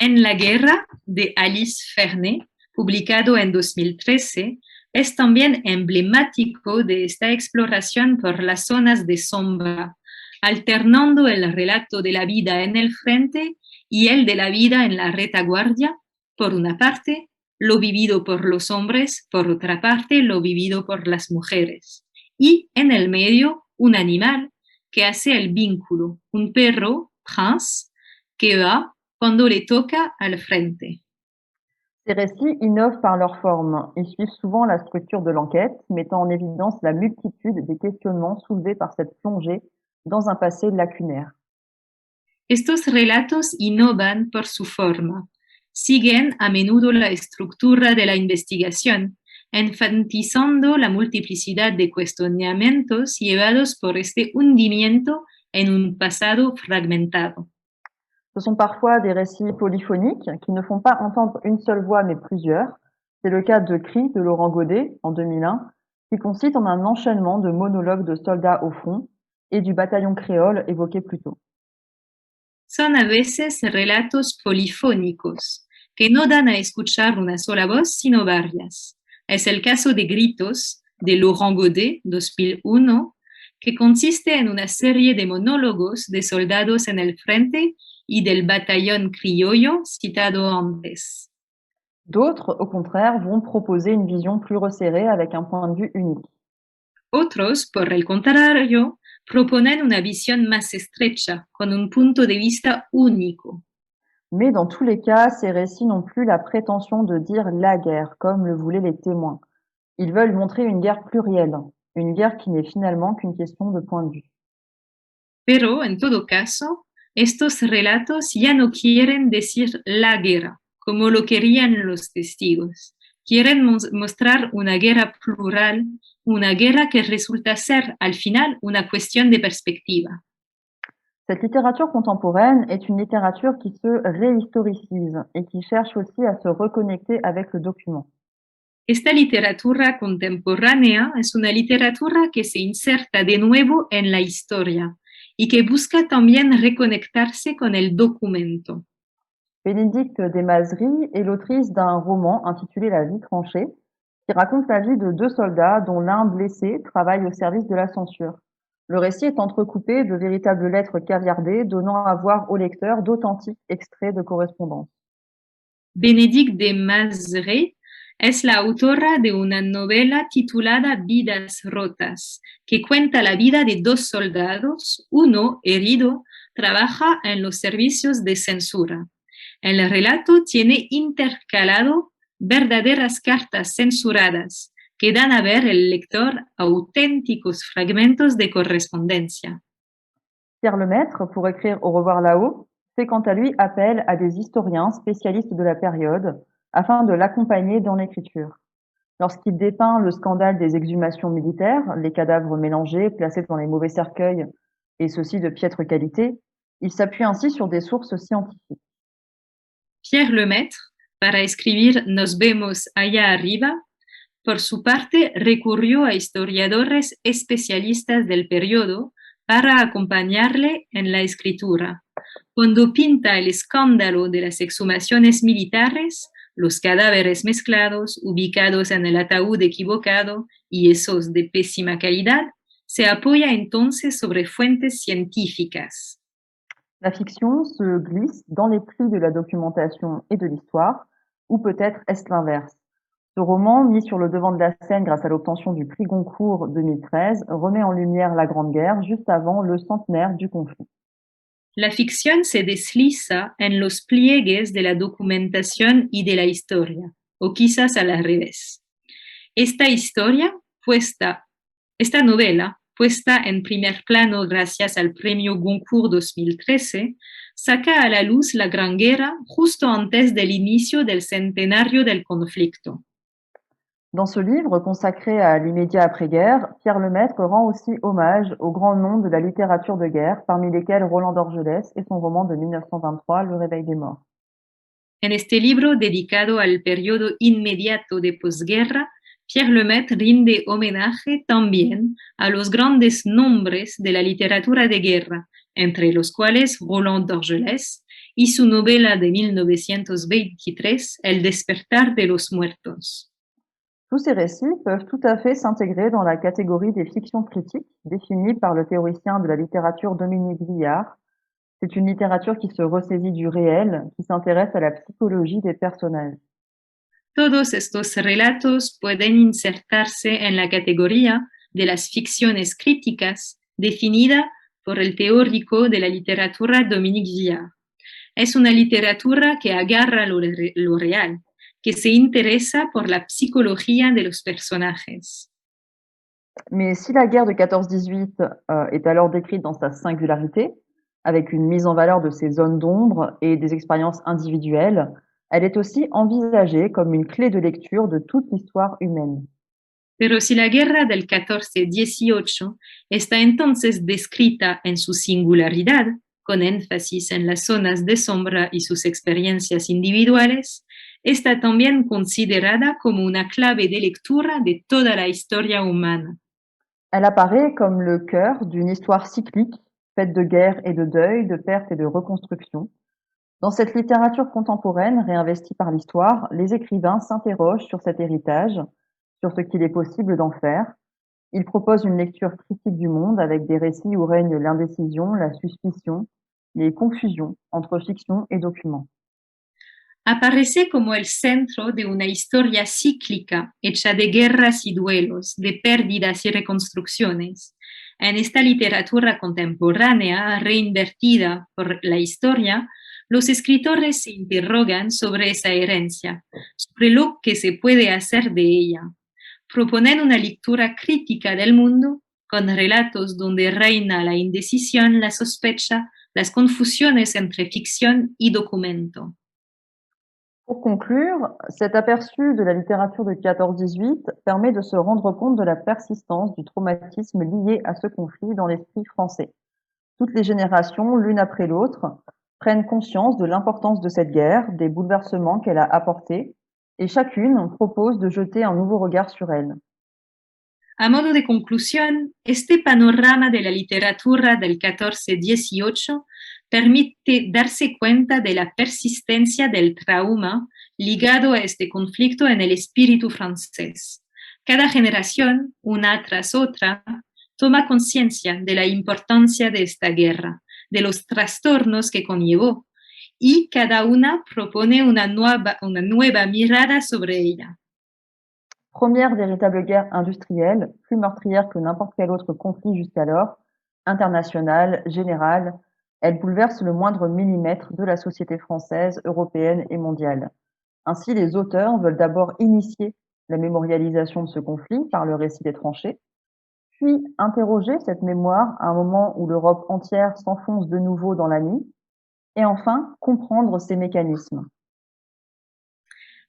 En la guerra de Alice Fernet, publicado en 2013, es también emblemático de esta exploración por las zonas de sombra, alternando el relato de la vida en el frente y el de la vida en la retaguardia, por una parte, lo vivido por los hombres, por otra parte, lo vivido por las mujeres, y en el medio, un animal que hace el vínculo, un perro, Prince, que va cuando le toca al frente. Ces récits innovent par leur forme. Ils suivent souvent la structure de l'enquête, mettant en évidence la multitude des questionnements soulevés par cette plongée dans un passé lacunaire. Estos relatos innovan por su forma, siguen a menudo la estructura de la investigación, enfatizando la multiplicidad de cuestionamientos llevados por este hundimiento en un pasado fragmentado. Ce sont parfois des récits polyphoniques qui ne font pas entendre une seule voix mais plusieurs. C'est le cas de Cris de Laurent Godet en 2001, qui consiste en un enchaînement de monologues de soldats au front et du bataillon créole évoqué plus tôt. Son a veces relatos polifónicos, que no dan a escuchar una sola voz, sino varias. Es el caso de Gritos, de Laurent Godet, 2001, que consiste en una serie de monólogos de soldados en el frente y del batallón criollo citado antes. D'autres, au contraire, vont proposer une vision plus resserrée avec un point de vue unique. Otros, por el contrario, proponen una visión más estrecha, con un punto de vista único. Mais dans tous les cas, ces récits n'ont plus la prétention de dire la guerre, comme le voulaient les témoins. Ils veulent montrer une guerre plurielle, une guerre qui n'est finalement qu'une question de point de vue. Pero, en todo caso, estos relatos ya no quieren decir la guerra, como lo querían los testigos. Quieren mostrar una guerra plural, una guerra que resulta ser, al final, una cuestión de perspectiva. Cette littérature contemporaine est une littérature qui se réhistoricise et qui cherche aussi à se reconnecter avec le document. Esta literatura contemporánea es una literatura que se inserta de nuevo en la historia y que busca también reconectarse con el documento. Bénédicte Desmazeries est l'autrice d'un roman intitulé La vie tranchée, qui raconte la vie de deux soldats dont l'un blessé travaille au service de la censure. Le récit est entrecoupé de véritables lettres caviardées donnant à voir au lecteur d'authentiques extraits de correspondance. Bénédicte Desmazeries es la autora de una novela titulada Vidas Rotas, que cuenta la vida de dos soldados. Uno, herido, trabaja en los servicios de censura. El relato tiene intercalado verdaderas cartas censuradas que dan a ver al lector auténticos fragmentos de correspondencia. Pierre Lemaître, pour écrire Au revoir là-haut, fait quant à lui appel à des historiens spécialistes de la période afin de l'accompagner dans l'écriture. Lorsqu'il dépeint le scandale des exhumations militaires, les cadavres mélangés, placés dans les mauvais cercueils, et ceux-ci de piètre qualité, il s'appuie ainsi sur des sources scientifiques. Pierre Lemaître, para escribir Nos vemos allá arriba, por su parte recurrió a historiadores especialistas del periodo para acompañarle en la escritura. Cuando pinta el escándalo de las exhumaciones militares, los cadáveres mezclados, ubicados en el ataúd equivocado y esos de pésima calidad, se apoya entonces sobre fuentes científicas. La fiction se glisse dans les plis de la documentation et de l'histoire, ou peut-être est-ce l'inverse. Ce roman, mis sur le devant de la scène grâce à l'obtention du prix Goncourt 2013, remet en lumière la Grande Guerre juste avant le centenaire du conflit. La ficción se desliza en los pliegues de la documentación y de la historia, o quizás al revés. Esta novela, puesta en primer plano gracias al premio Goncourt 2013, saca a la luz la Gran Guerra justo antes del inicio del centenario del conflicto. Dans ce livre consacré à l'immédiat après-guerre, Pierre Lemaître rend aussi hommage aux grands noms de la littérature de guerre, parmi lesquels Roland d'Orgelès et son roman de 1923, Le Réveil des morts. En este libro dedicado al periodo inmediato de posguerra, Pierre Lemaître rinde homenaje también a los grandes nombres de la literatura de guerra, entre los cuales Roland d'Orgelès y su novela de 1923, El despertar de los muertos. Tous ces récits peuvent tout à fait s'intégrer dans la catégorie des fictions critiques, définie par le théoricien de la littérature Dominique Villard. C'est une littérature qui se ressaisit du réel, qui s'intéresse à la psychologie des personnages. Todos estos relatos pueden insertarse en la categoría de las ficciones críticas definida por el teórico de la literatura Dominique Villard. Es una literatura que agarra lo real, que se interesa por la psicología de los personajes. Mais si la guerre de 14-18 est alors décrite dans sa singularité, avec une mise en valeur de ses zones d'ombre et des expériences individuelles, elle est aussi envisagée comme une clé de lecture de toute l'histoire humaine. Pero si la guerra del 14-18 está entonces descrita en su singularidad, con énfasis en las zonas de sombra y sus experiencias individuales, está también considerada como una clave de lectura de toda la historia humana. Elle apparaît comme le cœur d'une histoire cyclique, faite de guerre et de deuil, de perte et de reconstruction. Dans cette littérature contemporaine réinvestie par l'histoire, les écrivains s'interrogent sur cet héritage, sur ce qu'il est possible d'en faire. Ils proposent une lecture critique du monde avec des récits où règne l'indécision, la suspicion, les confusions entre fiction et document. Aparece como el centro de una historia cíclica, hecha de guerras y duelos, de pérdidas y reconstrucciones. En esta literatura contemporánea, reinvertida por la historia, los escritores se interrogan sobre esa herencia, sobre lo que se puede hacer de ella. Proponen una lectura crítica del mundo con relatos donde reina la indecisión, la sospecha, las confusiones entre ficción y documento. Pour conclure, cet aperçu de la littérature de 14-18 permet de se rendre compte de la persistance du traumatisme lié à ce conflit dans l'esprit français. Toutes les générations, l'une après l'autre, prennent conscience de l'importance de cette guerre, des bouleversements qu'elle a apportés, et chacune propose de jeter un nouveau regard sur elle. A modo de conclusión, este panorama de la literatura del 14-18 permite darse cuenta de la persistencia del trauma ligado a este conflicto en el espíritu francés. Cada generación, una tras otra, toma conciencia de la importancia de esta guerra, de los trastornos que conllevó, y cada una propone una nueva mirada sobre ella. Première véritable guerre industrielle, plus meurtrière que n'importe quel autre conflit jusqu'alors, internationale, générale, elle bouleverse le moindre millimètre de la société française, européenne et mondiale. Ainsi, les auteurs veulent d'abord initier la mémorialisation de ce conflit par le récit des tranchées, puis interroger cette mémoire à un moment où l'Europe entière s'enfonce de nouveau dans la nuit, et enfin comprendre ses mécanismes.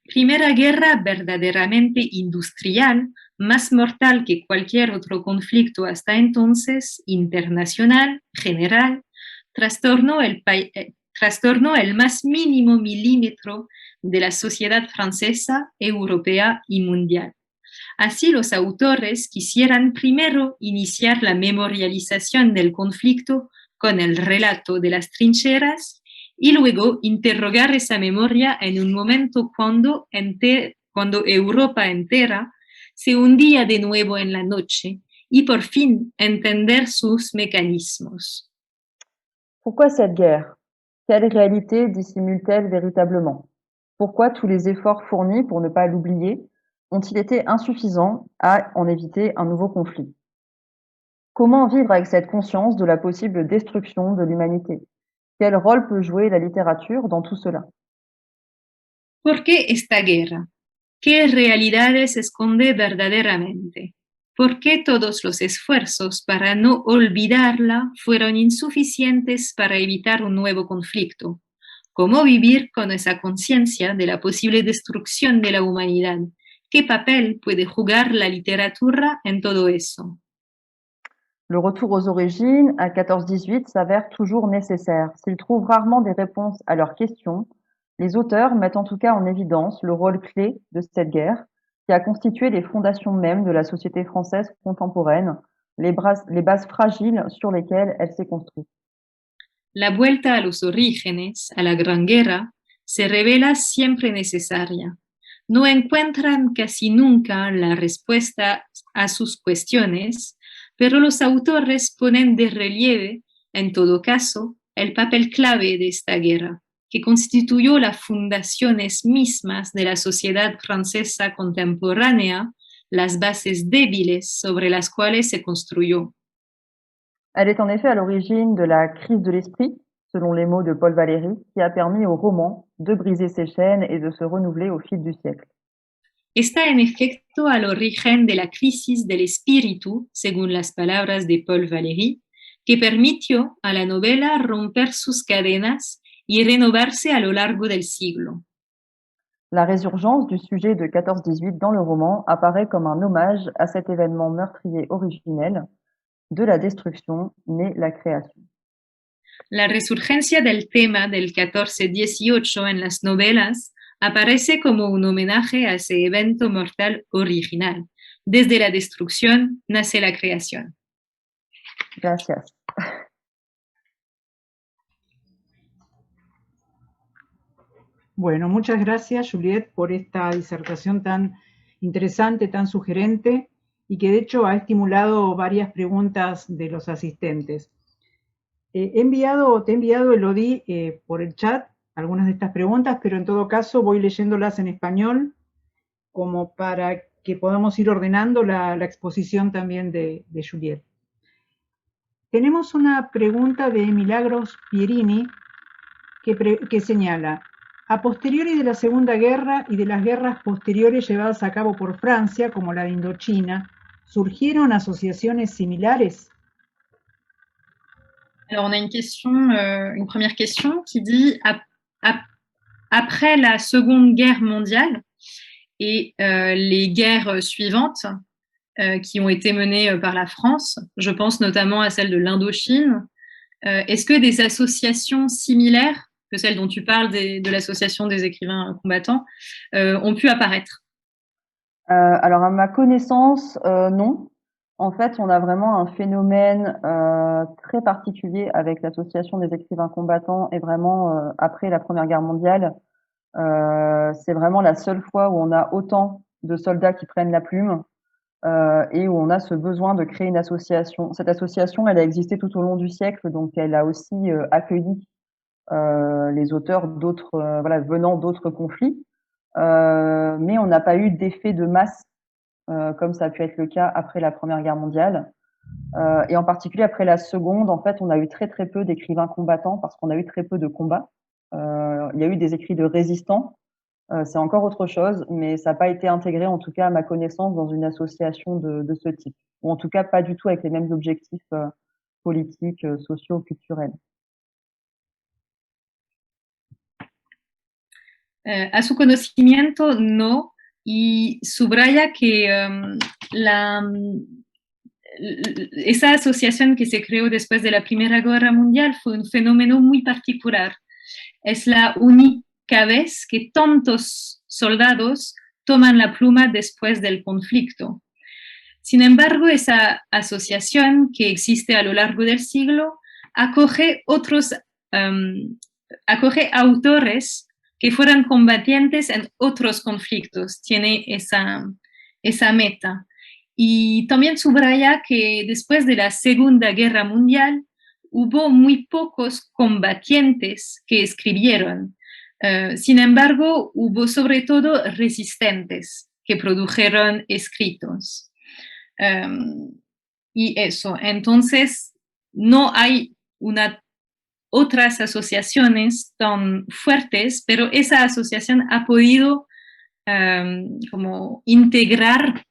Primera guerra verdaderamente industrial, más mortal que cualquier otro conflicto hasta entonces, internacional, general, trastornó el más mínimo milímetro de la sociedad francesa, europea y mundial. Así los autores quisieran primero iniciar la memorialización del conflicto con el relato de las trincheras y luego interrogar esa memoria en un momento cuando Europa entera se hundía de nuevo en la noche y por fin entender sus mécanismos. Pourquoi cette guerre? Quelle réalité dissimule-t-elle véritablement? Pourquoi tous les efforts fournis pour ne pas l'oublier ont-ils été insuffisants à en éviter un nouveau conflit? Comment vivre avec cette conscience de la possible destruction de l'humanité? Quel rôle peut jouer la littérature dans tout cela? ¿Por qué esta guerra? ¿Qué realidades esconde verdaderamente? ¿Por qué todos los esfuerzos para no olvidarla fueron insuficientes para evitar un nuevo conflicto? ¿Cómo vivir con esa conciencia de la posible destrucción de la humanidad? ¿Qué papel puede jugar la literatura en todo eso? Le retour aux origines, à 14-18, s'avère toujours nécessaire. S'ils trouvent rarement des réponses à leurs questions, les auteurs mettent en tout cas en évidence le rôle clé de cette guerre qui a constitué les fondations mêmes de la société française contemporaine, les bases fragiles sur lesquelles elle s'est construite. La vuelta a los orígenes, a la Gran Guerra, se revela siempre necesaria. No encuentran casi nunca la respuesta a sus cuestiones, pero los autores ponen de relieve, en todo caso, el papel clave de esta guerra, que constituyó las fundaciones mismas de la sociedad francesa contemporánea, las bases débiles sobre las cuales se construyó. Elle est en effet à l'origine de la crise de l'esprit, selon les mots de Paul Valéry, qui a permis au roman de briser ses chaînes et de se renouveler au fil du siècle. Está en efecto al origen de la crisis del espíritu, según las palabras de Paul Valéry, que permitió a la novela romper sus cadenas y renovarse a lo largo del siglo. La résurgence du sujet de 14-18 dans le roman apparaît comme un hommage à cet événement meurtrier originel. De la destruction naît la création. La resurgencia del tema del 14-18 en las novelas aparece como un homenaje a ese evento mortal original. Desde la destrucción nace la creación. Gracias. Bueno, muchas gracias, Juliette, por esta disertación tan interesante, tan sugerente y que de hecho ha estimulado varias preguntas de los asistentes. Te he enviado, Elodie, por el chat algunas de estas preguntas, pero en todo caso voy leyéndolas en español como para que podamos ir ordenando la exposición también de Juliette. Tenemos una pregunta de Milagros Pierini que señala: a posteriori de la Segunda Guerra y de las guerras posteriores llevadas a cabo por Francia, como la de Indochina, ¿Surgieron asociaciones similares? Alors, on a une première question qui dit après la Seconde Guerre mondiale et les guerres suivantes qui ont été menées par la France, je pense notamment à celle de l'Indochine, est-ce que des associations similaires que celle dont tu parles de l'association des écrivains combattants ont pu apparaître? Alors à ma connaissance, non. En fait, on a vraiment un phénomène très particulier avec l'association des écrivains combattants et vraiment après la Première Guerre mondiale, c'est vraiment la seule fois où on a autant de soldats qui prennent la plume et où on a ce besoin de créer une association. Cette association, elle a existé tout au long du siècle, donc elle a aussi accueilli les auteurs d'autres, voilà, venant d'autres conflits, mais on n'a pas eu d'effet de masse comme ça a pu être le cas après la Première Guerre mondiale. Et en particulier après la Seconde, en fait, on a eu très très peu d'écrivains combattants parce qu'on a eu très peu de combats. Il y a eu des écrits de résistants, c'est encore autre chose, mais ça n'a pas été intégré, en tout cas à ma connaissance, dans une association de ce type, ou en tout cas pas du tout avec les mêmes objectifs politiques, sociaux, culturels. A su conocimiento, no, y subraya que esa asociación que se creó después de la Primera Guerra Mundial fue un fenómeno muy particular. Es la única vez que tantos soldados toman la pluma después del conflicto. Sin embargo, esa asociación que existe a lo largo del siglo acoge acoge autores que fueran combatientes en otros conflictos, tiene esa meta. Y también subraya que después de la Segunda Guerra Mundial hubo muy pocos combatientes que escribieron. Sin embargo, hubo sobre todo resistentes que produjeron escritos. Y eso, entonces no hay otras asociaciones tan fuertes, pero esa asociación ha podido como integrar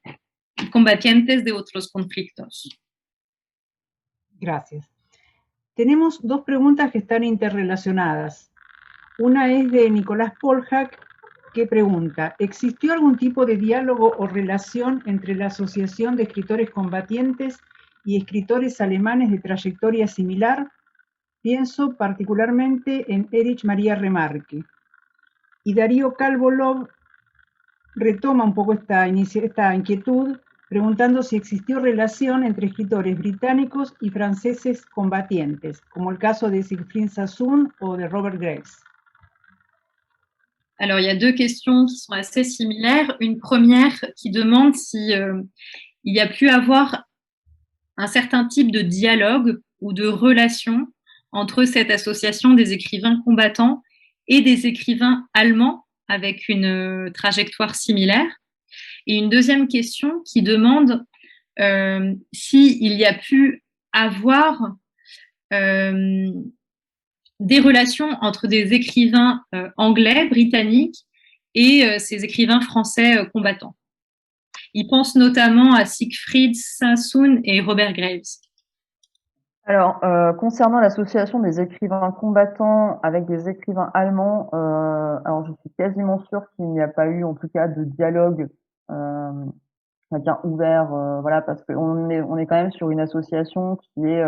combatientes de otros conflictos. Gracias. Tenemos dos preguntas que están interrelacionadas. Una es de Nicolás Polhack, que pregunta, ¿existió algún tipo de diálogo o relación entre la Asociación de Escritores Combatientes y escritores alemanes de trayectoria similar? Pienso particularmente en Erich Maria Remarque. Y Darío Calvo-Love retoma un poco esta inquietud, preguntando si existió relación entre escritores británicos y franceses combatientes, como el caso de Siegfried Sassoon o de Robert Graves. Alors, il y a deux questions qui sont assez similaires. Une première qui demande si il y a pu avoir un certain type de dialogue ou de relation entre cette association des écrivains combattants et des écrivains allemands avec une trajectoire similaire. Et une deuxième question qui demande s'il y a pu avoir des relations entre des écrivains anglais, britanniques, et ces écrivains français combattants. Il pense notamment à Siegfried Sassoon et Robert Graves. Alors, concernant l'association des écrivains combattants avec des écrivains allemands, alors je suis quasiment sûre qu'il n'y a pas eu, en tout cas, de dialogue, on va dire ouvert, voilà, parce qu'on est quand même sur une association qui est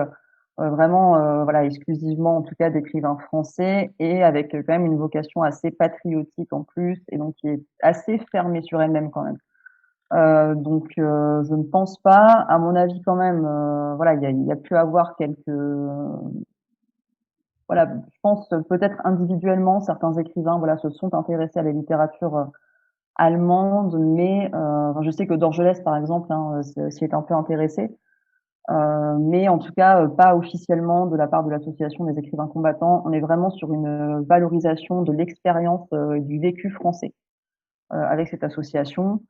vraiment, voilà, exclusivement, en tout cas, d'écrivains français et avec quand même une vocation assez patriotique en plus, et donc qui est assez fermée sur elle-même quand même. Donc, je ne pense pas. À mon avis, quand même, voilà, il y a pu avoir quelques, voilà, je pense peut-être individuellement, certains écrivains, voilà, se sont intéressés à la littérature allemande, mais je sais que Dorgelès, par exemple, hein, s'y est un peu intéressé, mais en tout cas, pas officiellement de la part de l'association des écrivains combattants. On est vraiment sur une valorisation de l'expérience du vécu français avec cette association.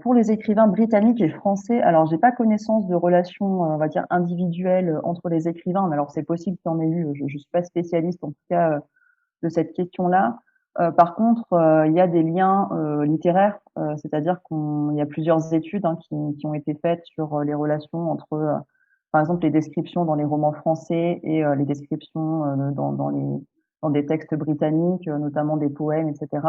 Pour les écrivains britanniques et français, alors j'ai pas connaissance de relations, on va dire individuelles entre les écrivains, mais alors c'est possible qu'il y en ait eu. Je suis pas spécialiste en tout cas de cette question-là. Par contre, il y a des liens littéraires, c'est-à-dire qu'il y a plusieurs études qui ont été faites sur les relations entre, par exemple, les descriptions dans les romans français et les descriptions dans des textes britanniques, notamment des poèmes, etc.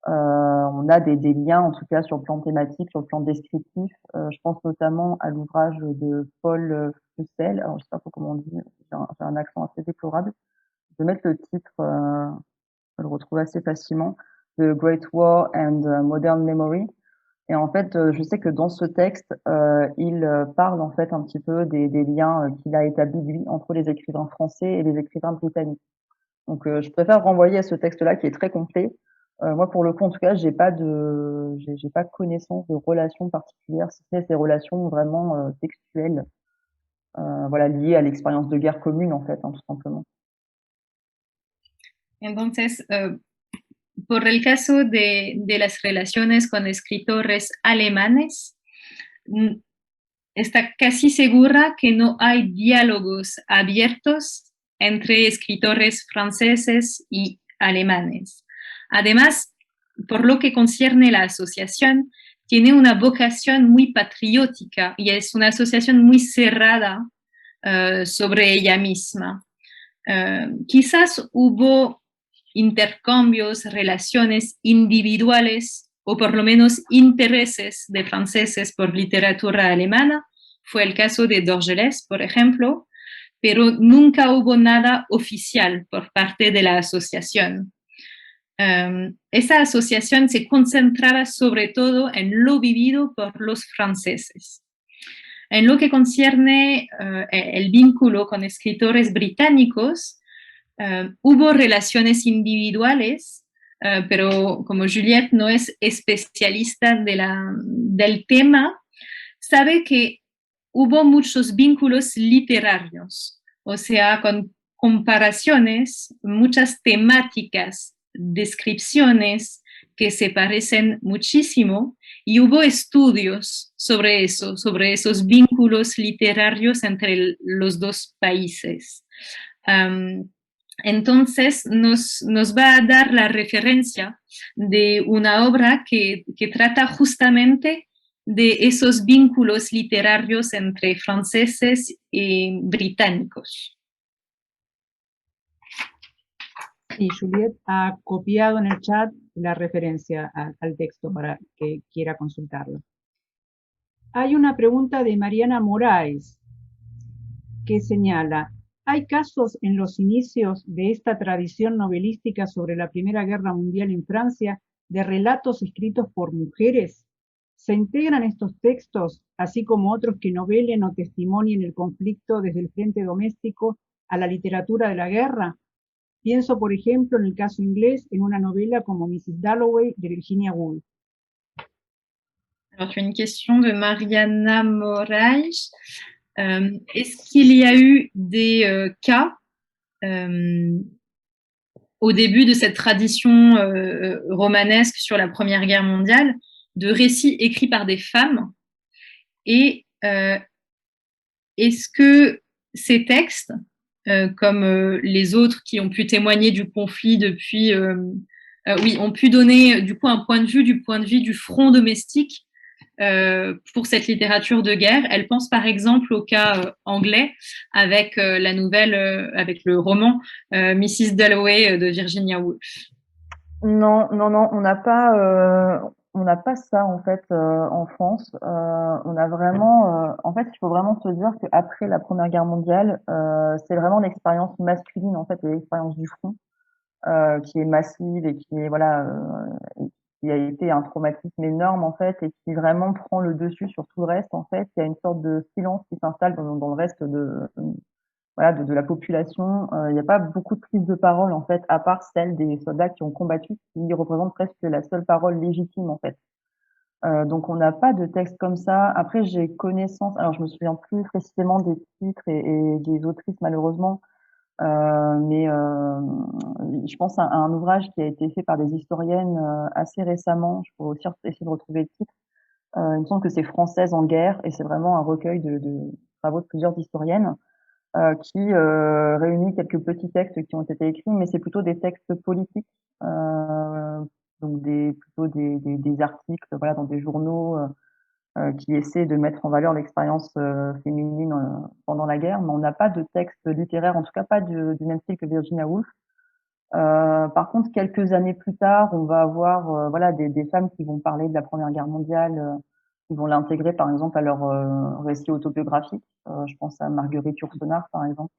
On a des liens, en tout cas, sur le plan thématique, sur le plan descriptif. Je pense notamment à l'ouvrage de Paul Fussell. Alors, je sais pas trop comment on dit, j'ai un accent assez déplorable. Je vais mettre le titre, on le retrouve assez facilement, The Great War and Modern Memory. Et en fait, je sais que dans ce texte, il parle en fait un petit peu des liens qu'il a établis lui entre les écrivains français et les écrivains britanniques. Donc, je préfère renvoyer à ce texte-là qui est très complet. Moi, pour le coup, en tout cas, j'ai pas connaissance de relations particulières, si ce n'est ces relations vraiment textuelles, voilà, liées à l'expérience de guerre commune, en fait, hein, tout simplement. Entonces, por el caso de las relaciones con escritores alemanes, está casi segura que no hay diálogos abiertos entre escritores franceses y alemanes. Además, por lo que concierne la asociación, tiene una vocación muy patriótica y es una asociación muy cerrada sobre ella misma. Quizás hubo intercambios, relaciones individuales o por lo menos intereses de franceses por literatura alemana. Fue el caso de Dorgelès, por ejemplo, pero nunca hubo nada oficial por parte de la asociación. Esa asociación se concentraba sobre todo en lo vivido por los franceses. En lo que concierne el vínculo con escritores británicos, hubo relaciones individuales, pero como Juliette no es especialista del tema, sabe que hubo muchos vínculos literarios, o sea, con comparaciones, muchas temáticas, descripciones que se parecen muchísimo, y hubo estudios sobre eso, sobre esos vínculos literarios entre los dos países. Entonces nos va a dar la referencia de una obra que trata justamente de esos vínculos literarios entre franceses y británicos. Sí, Juliette ha copiado en el chat la referencia al texto para que quiera consultarlo. Hay una pregunta de Mariana Moraes que señala: ¿hay casos en los inicios de esta tradición novelística sobre la Primera Guerra Mundial en Francia de relatos escritos por mujeres? ¿Se integran estos textos, así como otros que novelen o testimonien el conflicto desde el frente doméstico a la literatura de la guerra? Pienso, por ejemplo, en el caso inglés, en una novela como Mrs. Dalloway de Virginia Woolf. Alors, tu as une question de Mariana Moraes. Est-ce qu'il y a eu des cas au début de cette tradition romanesque sur la Première Guerre mondiale de récits écrits par des femmes? Et est-ce que ces textes, comme les autres qui ont pu témoigner du conflit depuis, oui, ont pu donner du coup un point de vue du front domestique pour cette littérature de guerre? Elle pense par exemple au cas anglais avec la nouvelle, avec le roman Mrs. Dalloway de Virginia Woolf. Non, on n'a pas ça en fait en France. On a vraiment, en fait, il faut vraiment se dire qu'après la Première Guerre mondiale, c'est vraiment l'expérience masculine en fait, l'expérience du front qui est massive et qui est voilà, qui a été un traumatisme énorme en fait et qui vraiment prend le dessus sur tout le reste en fait. Il y a une sorte de silence qui s'installe dans le reste voilà, de la population. Il n'y a pas beaucoup de prise de parole en fait, à part celle des soldats qui ont combattu, qui représentent presque la seule parole légitime en fait. Donc on n'a pas de texte comme ça. Après j'ai connaissance, alors je me souviens plus précisément des titres et des autrices malheureusement, mais je pense à un ouvrage qui a été fait par des historiennes assez récemment. Je pourrais aussi essayer de retrouver le titre. Il me semble que c'est Françaises en guerre et c'est vraiment un recueil de travaux de plusieurs historiennes qui réunit quelques petits textes qui ont été écrits, mais c'est plutôt des textes politiques plutôt des articles, voilà, dans des journaux qui essaient de mettre en valeur l'expérience féminine pendant la guerre, mais on n'a pas de texte littéraire, en tout cas pas du même style que Virginia Woolf. Par contre, quelques années plus tard, on va avoir voilà des femmes qui vont parler de la Première Guerre mondiale, qui vont l'intégrer par exemple à leur récit autobiographique. Je pense à Marguerite Yourcenar par exemple,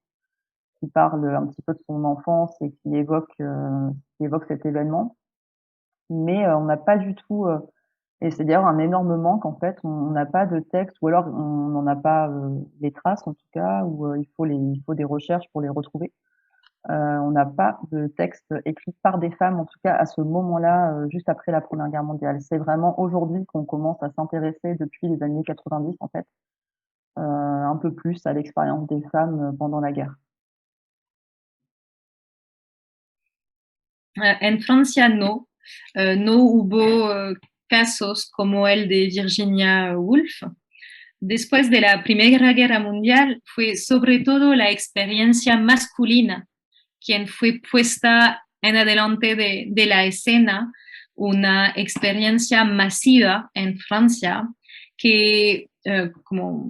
qui parle un petit peu de son enfance et qui évoque cet événement. Mais on n'a pas du tout, et c'est d'ailleurs un énorme manque en fait, on n'a pas de texte, ou alors on n'en a pas les traces en tout cas, ou il faut des recherches pour les retrouver. On n'a pas de texte écrit par des femmes, en tout cas à ce moment-là, juste après la Première Guerre mondiale. C'est vraiment aujourd'hui qu'on commence à s'intéresser, depuis les années 90 en fait, un peu plus à l'expérience des femmes pendant la guerre. En Francia no hubo casos como el de Virginia Woolf. Después de la Primera Guerra Mundial fue sobre todo la experiencia masculina quien fue puesta en adelante de la escena, una experiencia masiva en Francia que, ¿cómo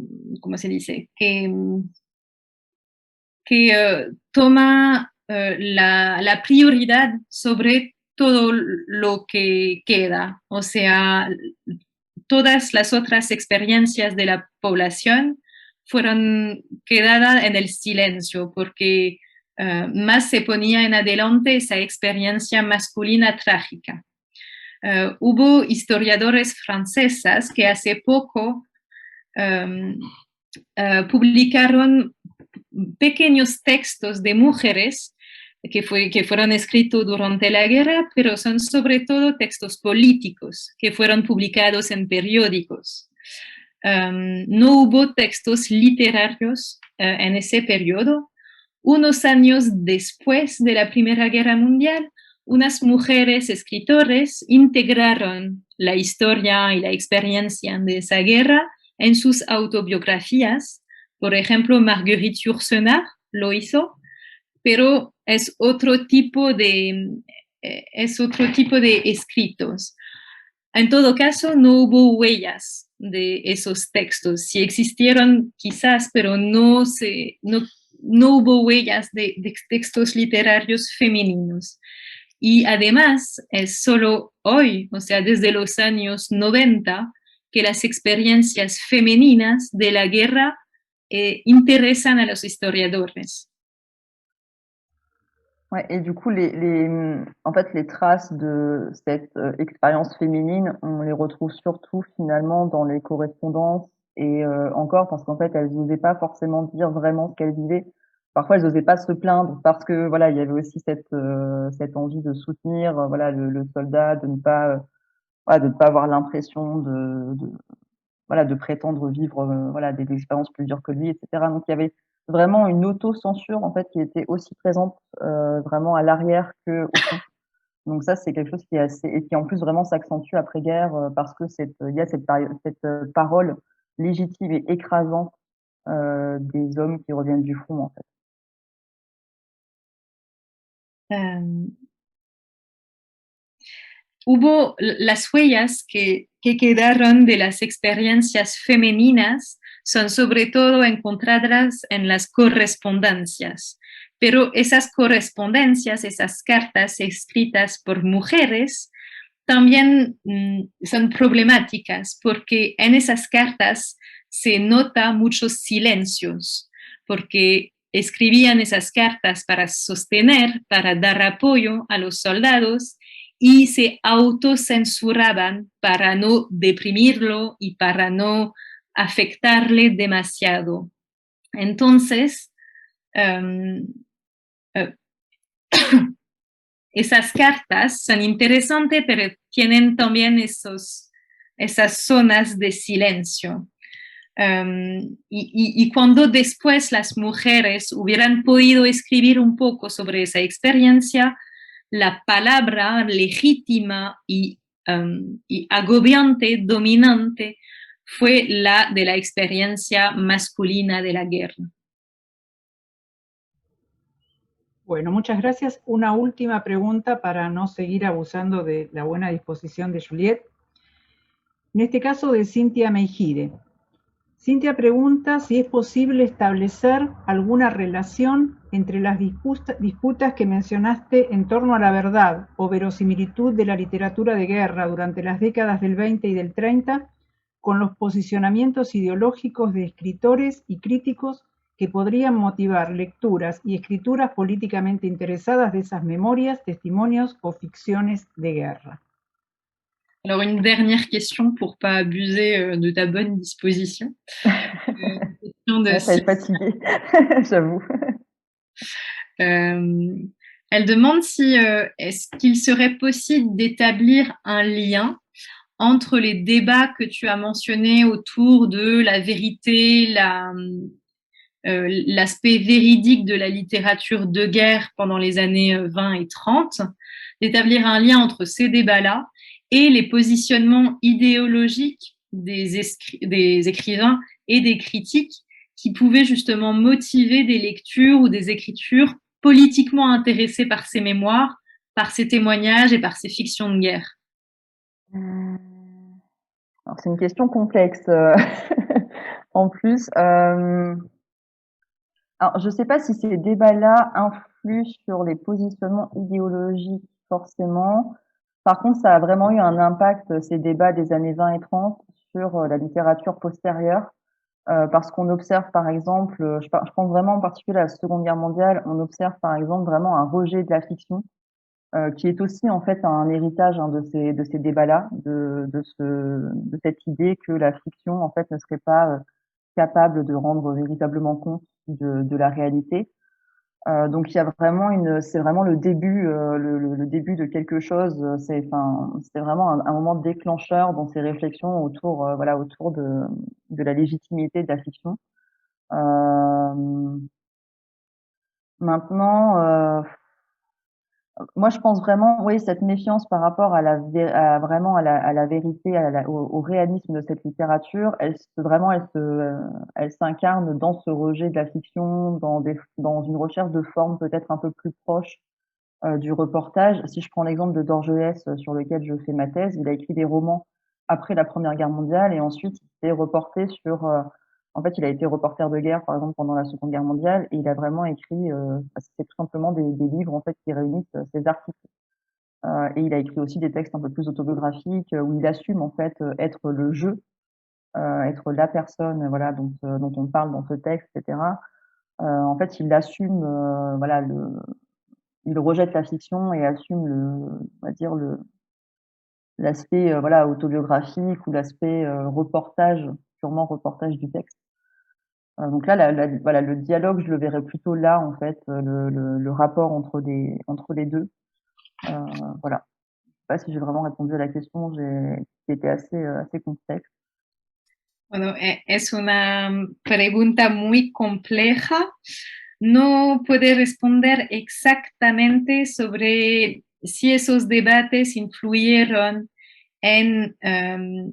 se dice? Que toma la prioridad sobre todo lo que queda, o sea, todas las otras experiencias de la población fueron quedadas en el silencio porque más se ponía en adelante esa experiencia masculina trágica. Hubo historiadores francesas que hace poco publicaron pequeños textos de mujeres que fueron escritos durante la guerra, pero son sobre todo textos políticos que fueron publicados en periódicos. No hubo textos literarios en ese periodo. Unos años después de la Primera Guerra Mundial, unas mujeres escritores integraron la historia y la experiencia de esa guerra en sus autobiografías. Por ejemplo, Marguerite Yourcenar lo hizo, pero es otro tipo de escritos. En todo caso, no hubo huellas de esos textos. Sí existieron quizás, pero no hubo huellas de textos literarios femeninos. Y además, es solo hoy, o sea, desde los años 90, que las experiencias femeninas de la guerra interesan a los historiadores. Ouais, et du coup, en fait, les traces de cette expérience féminine, on les retrouve surtout finalement dans les correspondances et encore parce qu'en fait, elles n'osaient pas forcément dire vraiment ce qu'elles vivaient. Parfois, elles n'osaient pas se plaindre parce que voilà, il y avait aussi cette envie de soutenir voilà le soldat, de ne pas avoir l'impression voilà de prétendre vivre voilà des expériences plus dures que lui, etc. Donc il y avait vraiment une auto-censure en fait qui était aussi présente vraiment à l'arrière que au fond. Donc ça c'est quelque chose qui est assez et qui en plus vraiment s'accentue après-guerre parce que il y a cette parole légitime et écrasante des hommes qui reviennent du front en fait. Hubo las huellas que quedaron de las experiencias femeninas son sobre todo encontradas en las correspondencias, pero esas correspondencias, esas cartas escritas por mujeres, también son problemáticas porque en esas cartas se nota muchos silencios, porque escribían esas cartas para sostener, para dar apoyo a los soldados y se autocensuraban para no deprimirlo y para no afectarle demasiado. Entonces, esas cartas son interesantes, pero tienen también esas zonas de silencio. Y cuando después las mujeres hubieran podido escribir un poco sobre esa experiencia, la palabra legítima y agobiante, dominante, fue la de la experiencia masculina de la guerra. Bueno, muchas gracias. Una última pregunta para no seguir abusando de la buena disposición de Juliette. En este caso de Cintia Meijide. Cintia pregunta si es posible establecer alguna relación entre las disputas que mencionaste en torno a la verdad o verosimilitud de la literatura de guerra durante las décadas del 20 y del 30 con los posicionamientos ideológicos de escritores y críticos que podrían motivar lecturas y escrituras políticamente interesadas de esas memorias, testimonios o ficciones de guerra. Alors, une dernière question pour pas abuser de ta bonne disposition. Question de Ça est fatiguée, j'avoue. Elle demande si est-ce qu'il serait possible d'établir un lien entre les débats que tu as mentionnés autour de la vérité, l'aspect véridique de la littérature de guerre pendant les années 20 et 30, d'établir un lien entre ces débats-là et les positionnements idéologiques des écrivains et des critiques qui pouvaient justement motiver des lectures ou des écritures politiquement intéressées par ces mémoires, par ces témoignages et par ces fictions de guerre. Alors, c'est une question complexe en plus. Alors, je ne sais pas si ces débats-là influent sur les positionnements idéologiques forcément. Par contre, ça a vraiment eu un impact, ces débats des années 20 et 30, sur la littérature postérieure, parce qu'on observe, par exemple, je pense vraiment en particulier à la Seconde Guerre mondiale, on observe par exemple vraiment un rejet de la fiction, qui est aussi en fait un héritage de ces débats-là, de cette idée que la fiction en fait ne serait pas capable de rendre véritablement compte de la réalité. Donc il y a vraiment c'est vraiment le début, le début de quelque chose. C'est vraiment un moment déclencheur dans ces réflexions autour, voilà, autour de la légitimité de la fiction. Maintenant, moi je pense vraiment, oui, cette méfiance par rapport à vraiment à la vérité, au réalisme de cette littérature, elle s'incarne dans ce rejet de la fiction, dans une recherche de forme peut-être un peu plus proche du reportage. Si je prends l'exemple de Dorgelès, sur lequel je fais ma thèse, il a écrit des romans après la Première Guerre mondiale et ensuite il s'est reporté sur en fait, il a été reporter de guerre, par exemple, pendant la Seconde Guerre mondiale, et il a vraiment écrit, c'est tout simplement des livres, en fait, qui réunissent ses articles. Et il a écrit aussi des textes un peu plus autobiographiques, où il assume, en fait, être le jeu, être la personne, voilà, dont on parle dans ce texte, etc. En fait, il assume, voilà, il rejette la fiction et assume on va dire l'aspect, voilà, autobiographique ou l'aspect reportage, purement reportage du texte. Donc là, voilà, le dialogue, je le verrais plutôt là, en fait, le rapport entre les deux. Voilà. Je sais pas si j'ai vraiment répondu à la question, qui était assez complexe. Bueno, es una pregunta muy compleja. No puede responder exactamente sobre si esos debates influyeron en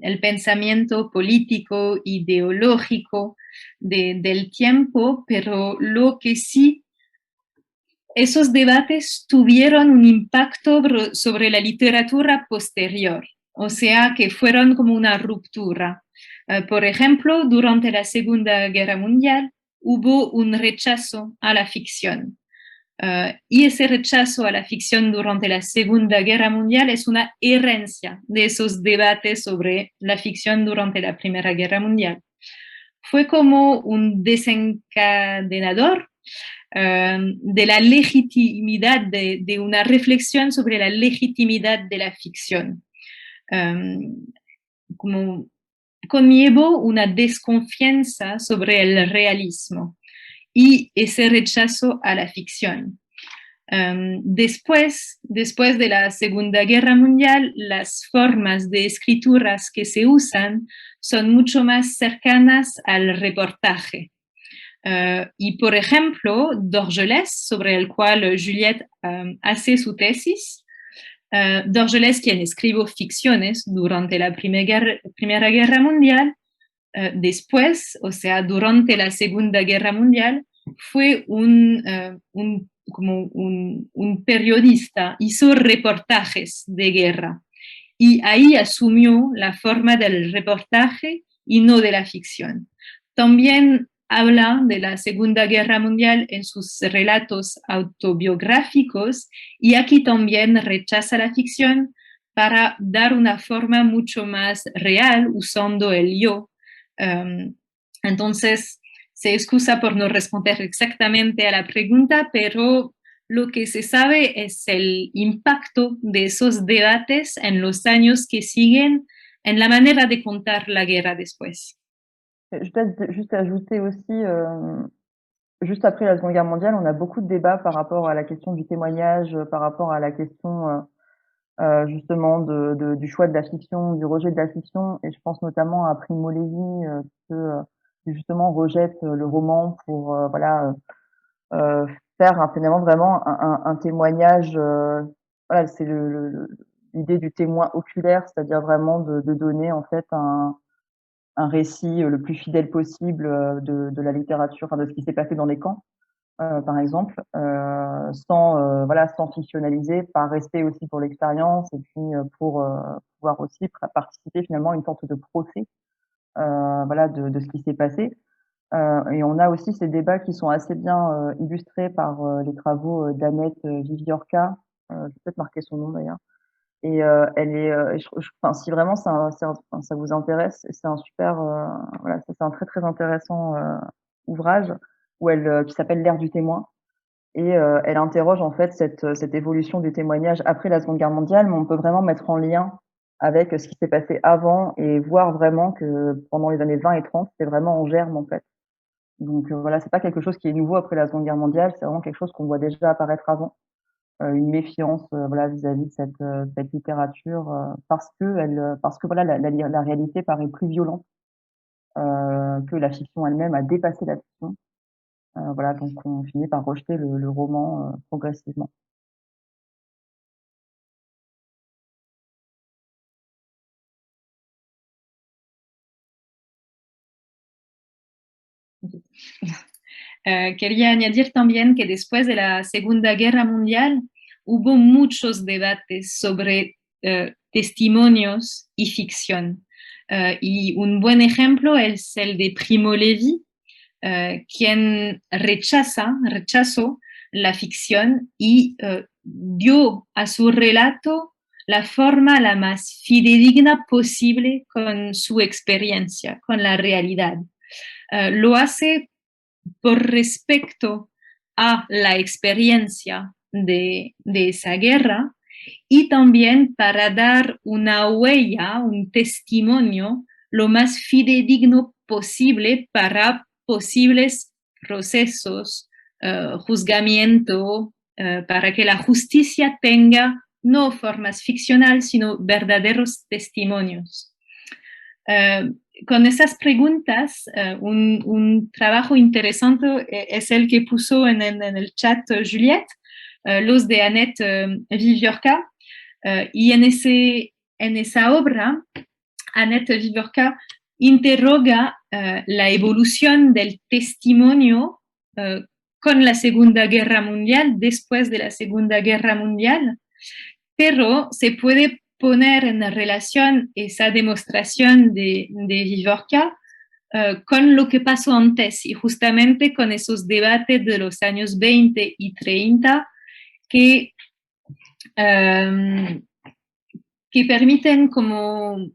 el pensamiento político, ideológico del tiempo, pero lo que sí, esos debates tuvieron un impacto sobre la literatura posterior, o sea, que fueron como una ruptura. Por ejemplo, durante la Segunda Guerra Mundial hubo un rechazo a la ficción. Y ese rechazo a la ficción durante la Segunda Guerra Mundial es una herencia de esos debates sobre la ficción durante la Primera Guerra Mundial. Fue como un desencadenador de la legitimidad, de una reflexión sobre la legitimidad de la ficción. Como conllevó una desconfianza sobre el realismo y ese rechazo a la ficción. Después de la Segunda Guerra Mundial, las formas de escrituras que se usan son mucho más cercanas al reportaje. Y por ejemplo, Dorgelès, sobre el cual Juliette hace su tesis, Dorgelès, quien escribió ficciones durante la Primera Guerra Mundial, después, o sea, durante la Segunda Guerra Mundial, fue un como un periodista, hizo reportajes de guerra y ahí asumió la forma del reportaje y no de la ficción. También habla de la Segunda Guerra Mundial en sus relatos autobiográficos y aquí también rechaza la ficción para dar una forma mucho más real usando el yo. Entonces, se excusa por no responder exactamente a la pregunta, pero lo que se sabe es el impacto de esos debates en los años que siguen en la manera de contar la guerra después. Je peux juste ajouter aussi, juste après la Seconde Guerre mondiale, on a beaucoup de débats par rapport à la question du témoignage, par rapport à la question justement du choix de la fiction, du rejet de la fiction, et je pense notamment à Primo Levi qui justement rejette le roman pour faire finalement vraiment un témoignage. Voilà, c'est l'idée du témoin oculaire, c'est-à-dire vraiment de donner en fait un récit le plus fidèle possible de la littérature, enfin de ce qui s'est passé dans les camps. Par exemple, sans fictionnaliser, par respect aussi pour l'expérience et puis pour pouvoir aussi participer finalement à une sorte de procès, de ce qui s'est passé. Et on a aussi ces débats qui sont assez bien illustrés par les travaux d'Annette Viviorca, je vais peut-être marquer son nom d'ailleurs. Et elle est, enfin, si vraiment ça vous intéresse, c'est un super, c'est un très très intéressant ouvrage où qui s'appelle L'ère du témoin. Et elle interroge en fait cette évolution du témoignage après la Seconde Guerre mondiale, mais on peut vraiment mettre en lien avec ce qui s'est passé avant et voir vraiment que pendant les années 20 et 30, c'était vraiment en germe en fait. Donc voilà, c'est pas quelque chose qui est nouveau après la Seconde Guerre mondiale, c'est vraiment quelque chose qu'on voit déjà apparaître avant, une méfiance vis-à-vis de cette littérature parce que voilà la réalité paraît plus violente que la fiction elle-même a dépassé la fiction. Voilà, donc on finit par rejeter le roman progressivement. Quería añadir también que después de la Segunda Guerra Mundial hubo muchos debates sobre testimonios y ficción. Y un buen ejemplo es el de Primo Levi, quien rechazó la ficción y dio a su relato la forma la más fidedigna posible con su experiencia, con la realidad. Lo hace por respecto a la experiencia de esa guerra y también para dar una huella, un testimonio lo más fidedigno posible para posibles procesos, juzgamiento, para que la justicia tenga no formas ficcionales, sino verdaderos testimonios. Con esas preguntas, un trabajo interesante es el que puso en el chat Juliette, los de Annette Viviorca, y en esa obra, Annette Viviorca interroga la evolución del testimonio con la Segunda Guerra Mundial, después de la Segunda Guerra Mundial, pero se puede poner en relación esa demostración de Viviorca con lo que pasó antes y justamente con esos debates de los años 20 y 30 que permiten como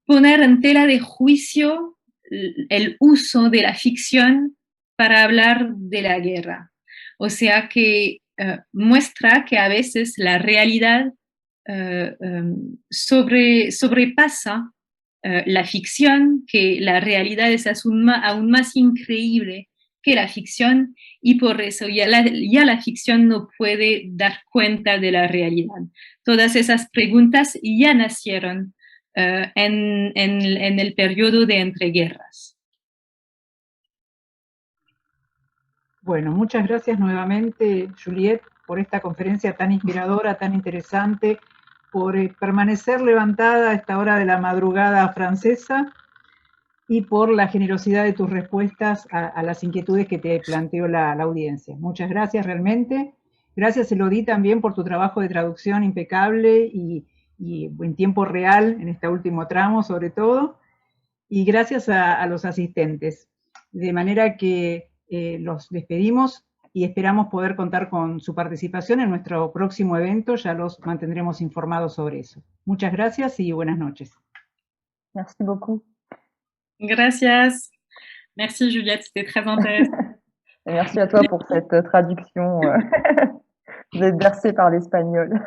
poner en tela de juicio el uso de la ficción para hablar de la guerra. O sea que muestra que a veces la realidad sobrepasa la ficción, que la realidad es aún más increíble que la ficción y por eso ya la ficción no puede dar cuenta de la realidad. Todas esas preguntas ya nacieron en el periodo de entreguerras. Bueno, muchas gracias nuevamente, Juliette, por esta conferencia tan inspiradora, tan interesante, por permanecer levantada a esta hora de la madrugada francesa y por la generosidad de tus respuestas a las inquietudes que te planteó la audiencia. Muchas gracias realmente. Gracias, Elodie, también por tu trabajo de traducción impecable y en tiempo real, en este último tramo sobre todo. Y gracias a los asistentes. De manera que los despedimos y esperamos poder contar con su participación en nuestro próximo evento. Ya los mantendremos informados sobre eso. Muchas gracias y buenas noches. Merci beaucoup. Gracias. Merci Juliette, c'était très intéressant. Et merci à toi pour cette traduction. Vous êtes bercée par l'espagnol.